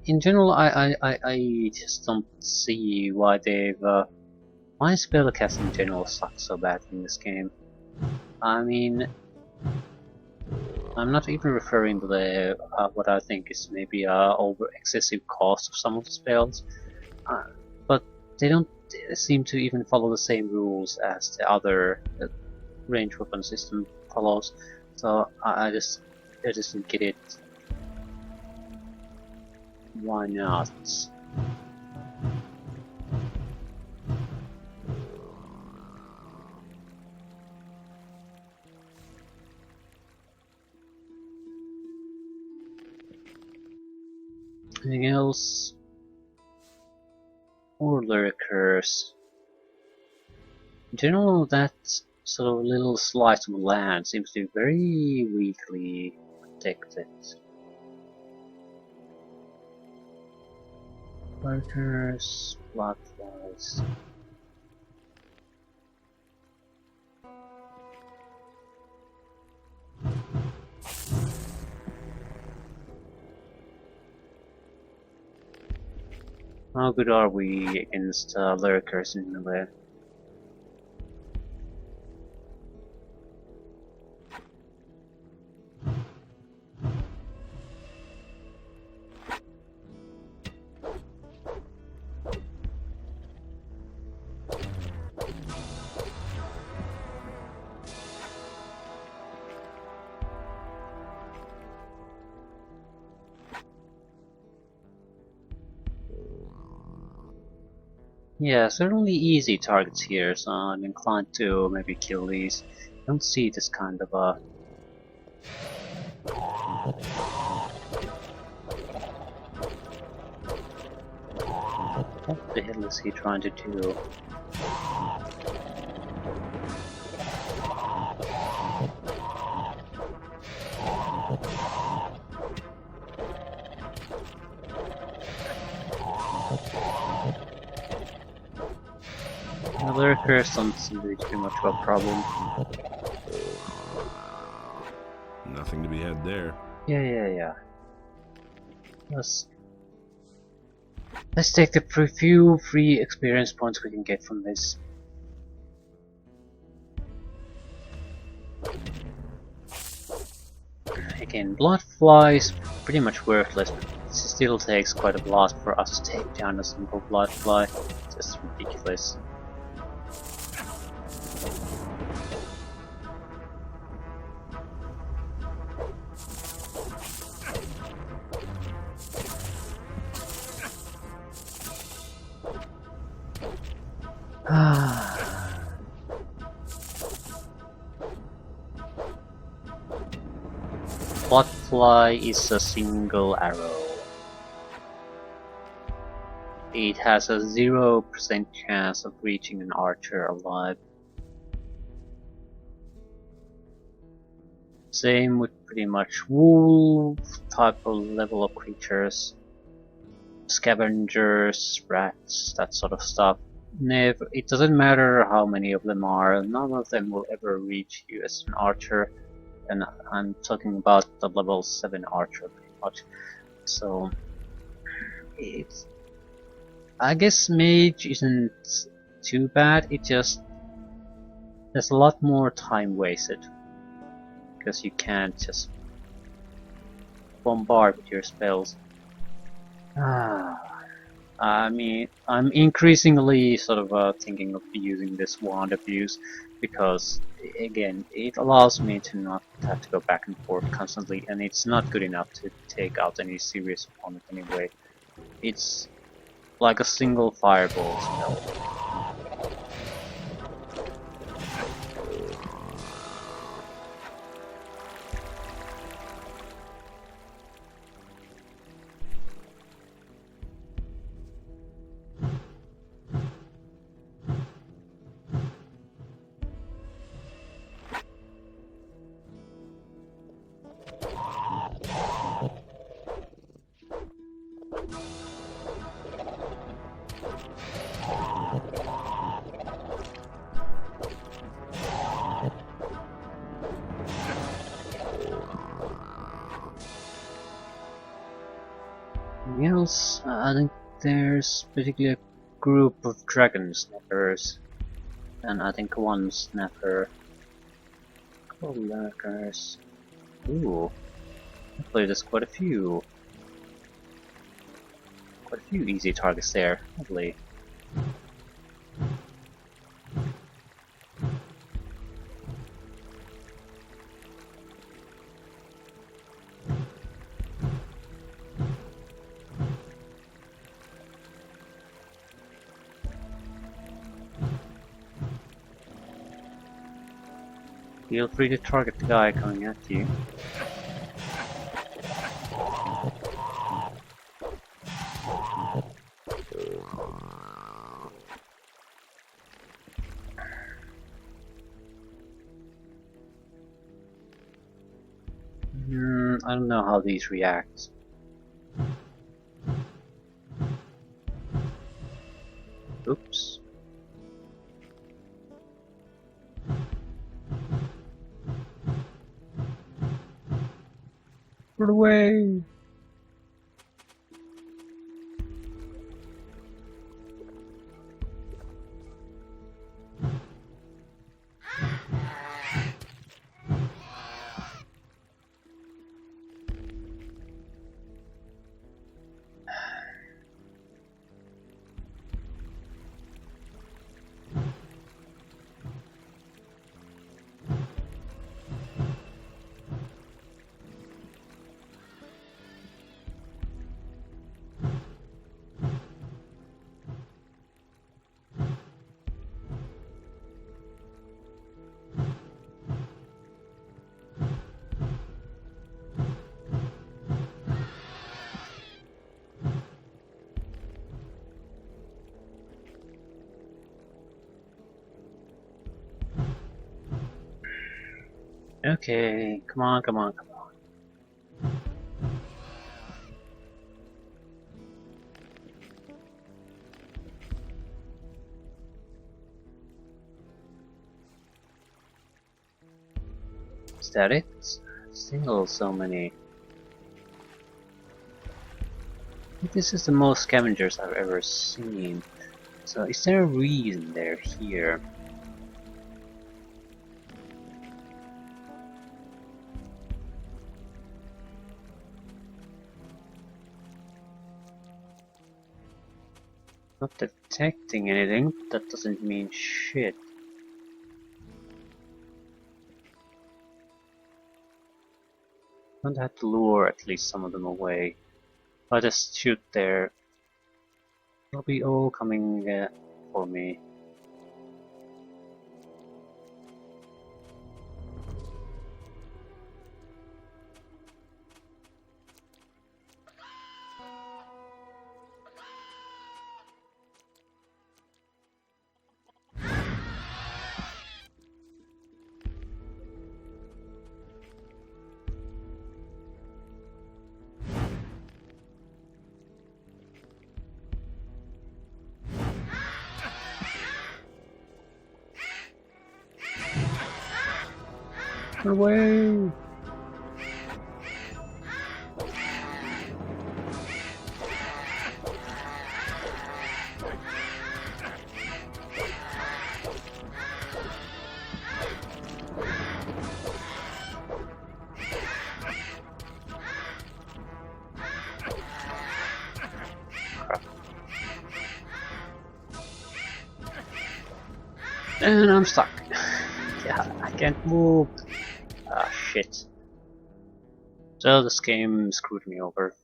In general, I just don't see why they've. Why spellcasting in general sucks so bad in this game. I mean, I'm not even referring to the what I think is maybe over excessive cost of some of the spells, but they don't seem to even follow the same rules as the other range weapon system follows. So I just don't get it. Why not? Anything else? Or lurkers. In general, that sort of little slice of land seems to be very weakly protected. Lurkers, bloodflies. How good are we against lurkers in melee? Yeah, certainly easy targets here, so I'm inclined to maybe kill these. I don't see this kind of a... What the hell is he trying to do? The lurkers don't seem to be too much of a problem. Nothing to be had there. Yeah. Let's take the few free experience points we can get from this. Again, bloodfly is pretty much worthless, but it still takes quite a lot for us to take down a simple bloodfly. It's just ridiculous. Bloodfly is a single arrow. It has a 0% chance of reaching an archer alive. Same with pretty much wolf type of level of creatures. scavengers, rats, that sort of stuff. Never, it doesn't matter how many of them are, none of them will ever reach you as an archer, and I'm talking about the level 7 archer pretty much. So it's, I guess mage isn't too bad, it just there's a lot more time wasted because you can't just bombard with your spells. I mean, I'm increasingly sort of thinking of using this wand abuse because, again, it allows me to not have to go back and forth constantly, and it's not good enough to take out any serious opponent anyway. It's like a single fireball spell. Anything else? I think there's particularly a group of dragon snappers, and I think one snapper. Lurkers. Ooh, hopefully there's quite a few easy targets there. Lovely. Feel free to target the guy coming at you. I don't know how these react. Oops. Put away! Okay, come on, come on, come on. Is that it? Still so many. This is the most scavengers I've ever seen. So is there a reason they're here? Not detecting anything, but that doesn't mean shit. Don't have to lure at least some of them away. If I just shoot there, they'll be all coming for me. Away! And I'm stuck. Yeah, I can't move. Ah, shit. So this game screwed me over.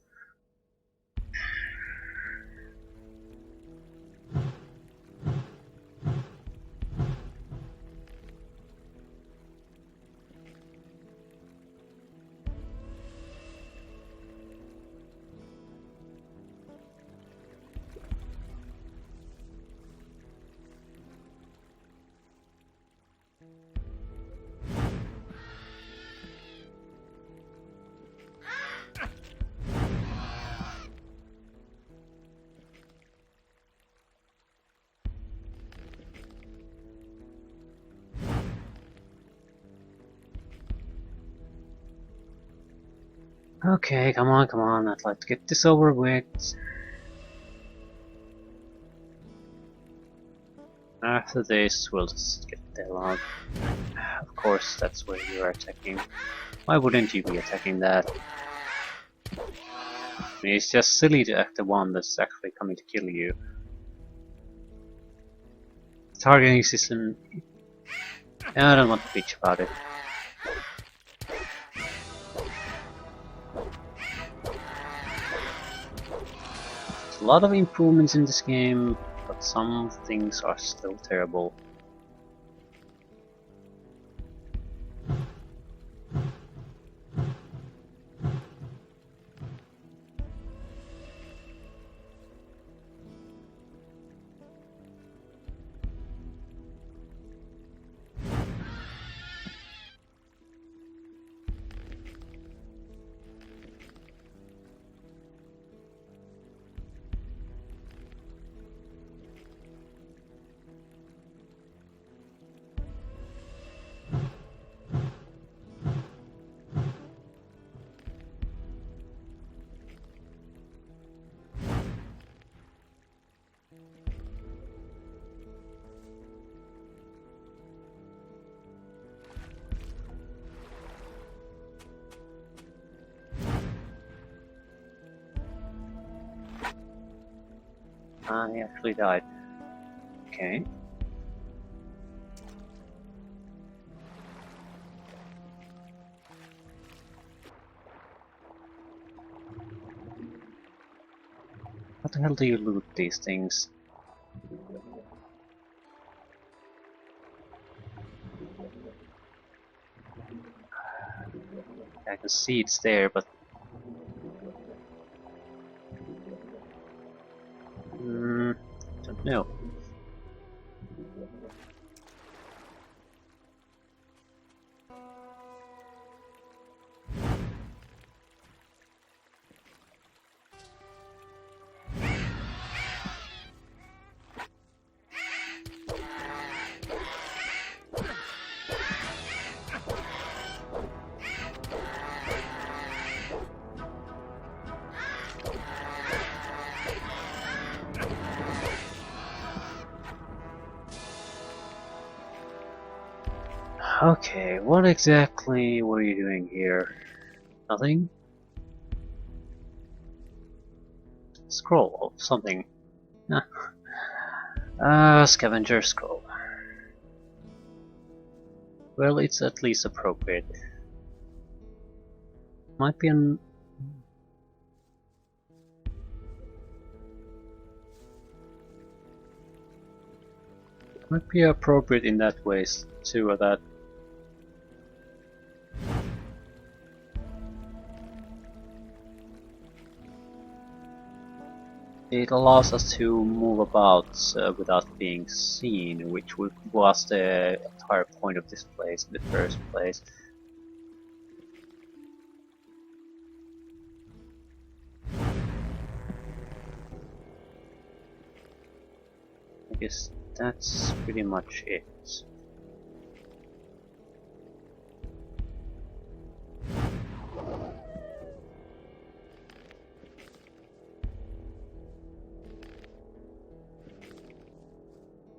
Okay, come on, come on, I'd like to get this over with. After this, we'll just get the hell out. Of course, that's where you are attacking. Why wouldn't you be attacking that? I mean, it's just silly to act the one that's actually coming to kill you. Targeting system. I don't want to bitch about it. There's a lot of improvements in this game, but some things are still terrible. He actually died. Okay. How the hell do you loot these things? I can see it's there, but don't know. Okay, what exactly were you doing here? Nothing? Scroll of something. Scavenger scroll. Well, it's at least appropriate. Might be an... Might be appropriate in that way too, that it allows us to move about without being seen, which was the entire point of this place in the first place. I guess that's pretty much it.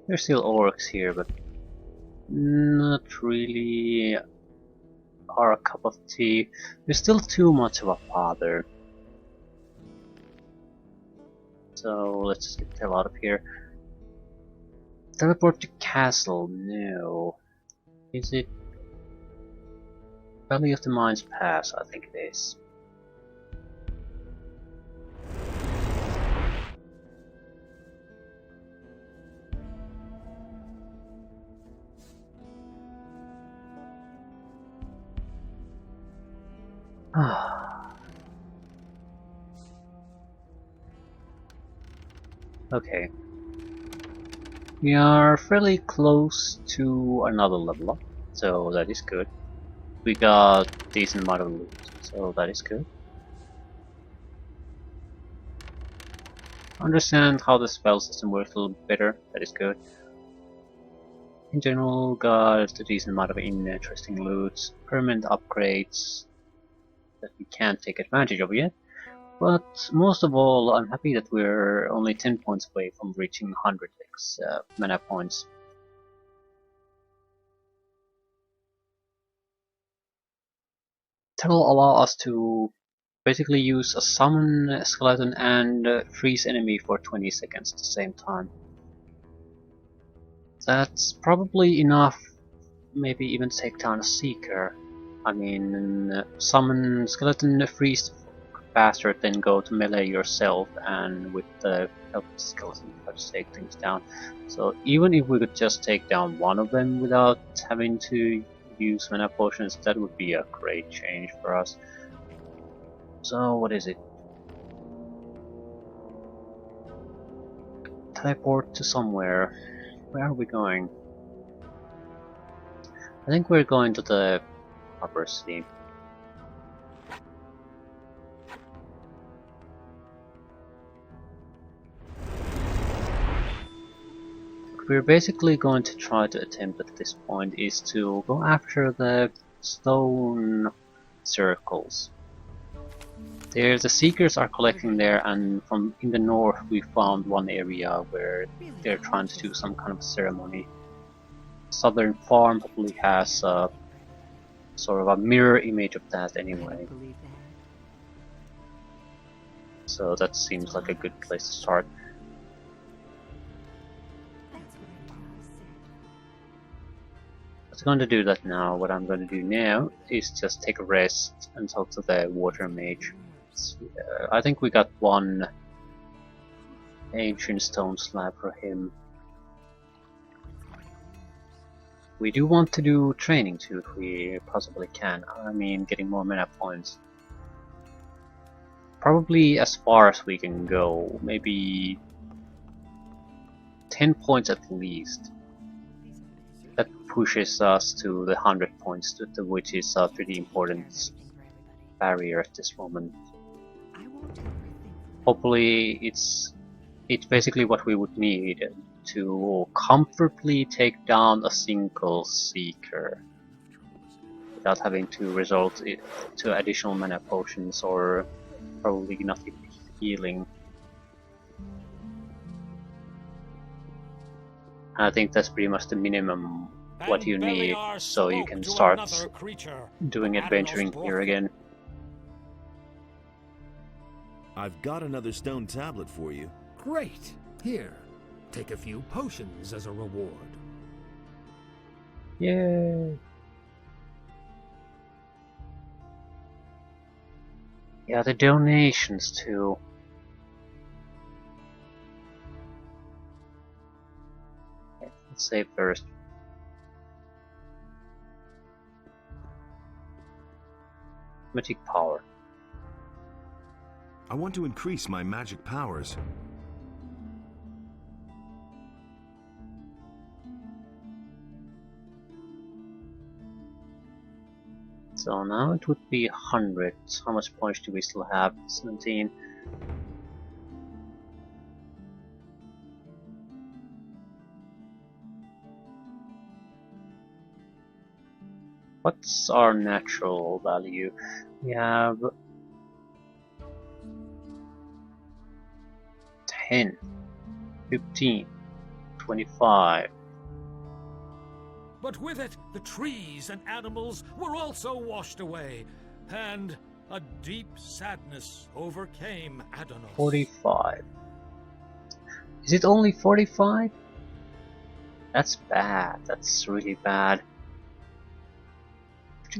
There's still orcs here, but not really our cup of tea. There's still too much of a father. So let's just get the hell out of here. Teleport to castle? No. Is it Valley of the Mines Pass? I think it is. Okay. We are fairly close to another level up, so that is good. We got decent amount of loot, so that is good. Understand how the spell system works a little better, that is good. In general, got a decent amount of interesting loot, permanent upgrades that we can't take advantage of yet. But most of all, I'm happy that we're only 10 points away from reaching 100x mana points. That will allow us to basically use a summon skeleton and freeze enemy for 20 seconds at the same time. That's probably enough, maybe even take down a seeker. I mean, summon skeleton, freeze faster than go to melee yourself, and with the help of the skeleton try to take things down. So even if we could just take down one of them without having to use mana potions, that would be a great change for us. So what is it? Teleport to somewhere. Where are we going? I think we're going to the upper sea. What we're basically going to try to attempt at this point is to go after the stone circles. There, the seekers are collecting there, and from in the north we found one area where they're trying to do some kind of ceremony. Southern farm probably has a sort of a mirror image of that anyway. So that seems like a good place to start. I'm going to do that now. What I'm going to do now is just take a rest and talk to the water mage. I think we got one ancient stone slab for him. We do want to do training too if we possibly can. I mean, getting more mana points. Probably as far as we can go. Maybe 10 points at least. That pushes us to the 100 points, which is a pretty important barrier at this moment. Hopefully it's basically what we would need to comfortably take down a single seeker without having to resort to additional mana potions or probably nothing healing. I think that's pretty much the minimum what you need so you can start doing adventuring here again. I've got another stone tablet for you. Great! Here, take a few potions as a reward. Yay! Yeah, the donations too. Okay, let's save first. Magic power. I want to increase my magic powers. So now it would be 100. How much points do we still have? 17. What's our natural value? We have 10, 15, 25. But with it, the trees and animals were also washed away, and a deep sadness overcame Adonis. 45. Is it only 45? That's bad. That's really bad.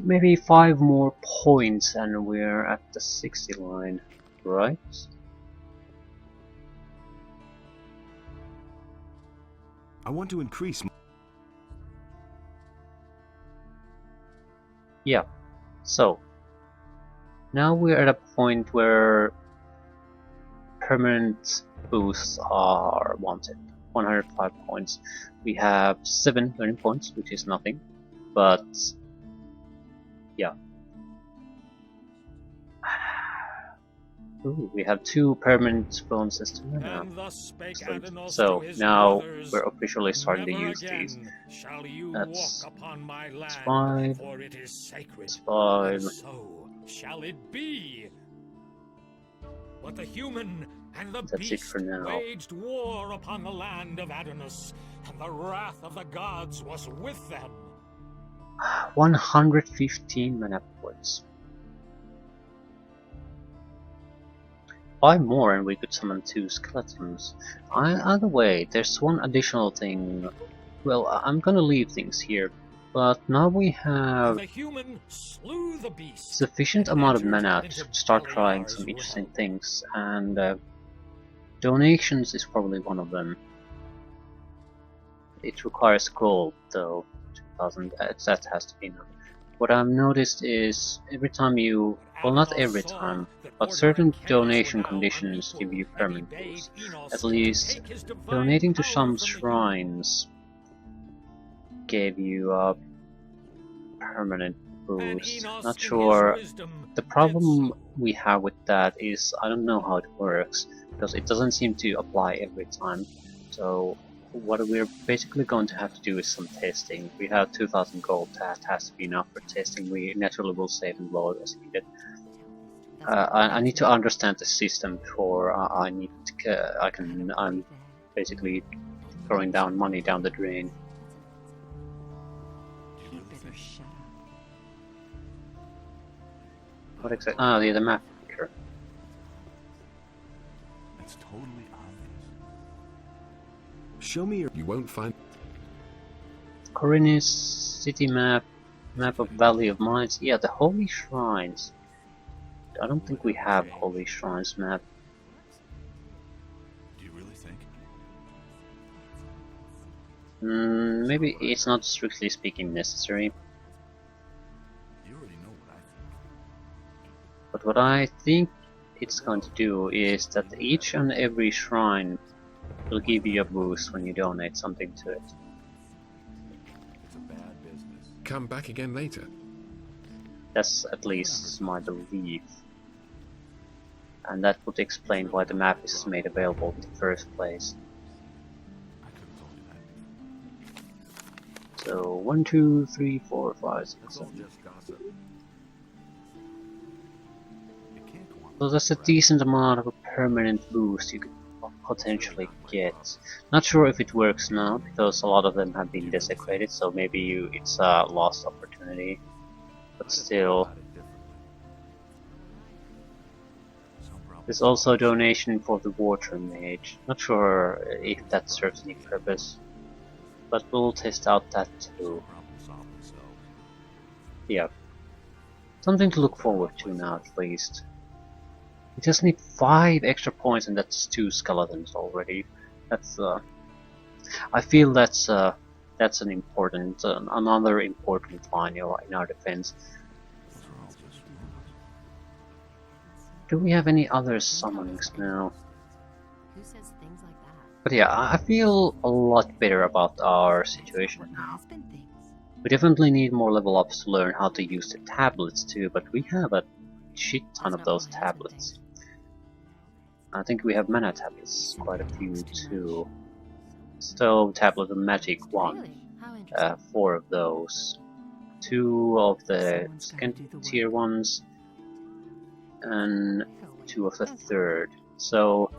Maybe 5 more points and we're at the 60 line, right? I want to increase. Yeah. So now we're at a point where permanent boosts are wanted. 105 points. We have 7 learning points, which is nothing, but yeah. Ooh, we have 2 permanent bonuses to mana. So now we're officially starting to use these. That's 5. That's 5. So shall it be. But the human and the That's it beast for now. waged war upon the land of Adonis, and the wrath of the gods was with them. 115 mana points. 5 more and we could summon 2 skeletons. Either way, there's one additional thing. Well, I'm gonna leave things here, but now we have The human slew the beast, sufficient and amount of entered mana into to start Beliar's trying some well. interesting things, and donations is probably one of them. It requires gold though, 2000, that has to be enough. What I've noticed is every time you, well not every time, but certain donation conditions give you permanent boost. At least donating to some shrines gave you a permanent boost. Not sure. The problem we have with that is I don't know how it works, because it doesn't seem to apply every time. So what we're basically going to have to do is some testing. We have 2000 gold, that has to be enough for testing. We naturally will save and load as needed. I need to understand the system before I need to, I'm basically throwing down money down the drain. What exactly? Ah, the map maker. It's totally obvious. Show me your. You won't find. Corinis city map, map of Valley of Mines. Yeah, the Holy Shrines. I don't think we have Holy Shrines map. Do you really think? Maybe it's not strictly speaking necessary. You already know what I think. But what I think it's going to do is that each and every shrine will give you a boost when you donate something to it. It's a bad business. Come back again later. That's at least my belief. And that would explain why the map is made available in the first place. I could have told you that. So 1, 2, 3, 4, 5, 6, It's all 7. just gossip. You can't go on. So that's a decent amount of a permanent boost you could potentially get. Not sure if it works now, because a lot of them have been desecrated, so maybe it's a lost opportunity. But still, there's also a donation for the Water Mage. Not sure if that serves any purpose, but we'll test out that too. Yeah. Something to look forward to now at least. We just need 5 extra points and that's 2 skeletons already. That's I feel that's an important, another important line in our defense. Do we have any other summonings now? Who says things like that? But yeah, I feel a lot better about our situation What now. has been things? We definitely need more level ups to learn how to use the tablets too, but we have a shit ton of those tablets. I think we have mana tablets, quite a few too. Stove tablet of magic 1, Really? How interesting. 4 of those. 2 of the second tier ones, and 2 of the third. So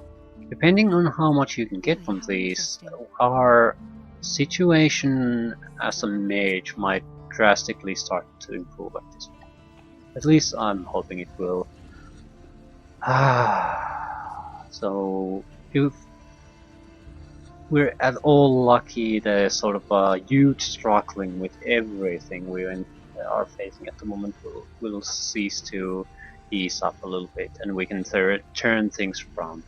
depending on how much you can get from these, our situation as a mage might drastically start to improve at this point. At least I'm hoping it will. So if we're at all lucky, the sort of huge struggling with everything we are facing at the moment will cease to ease up a little bit, and we can turn things around.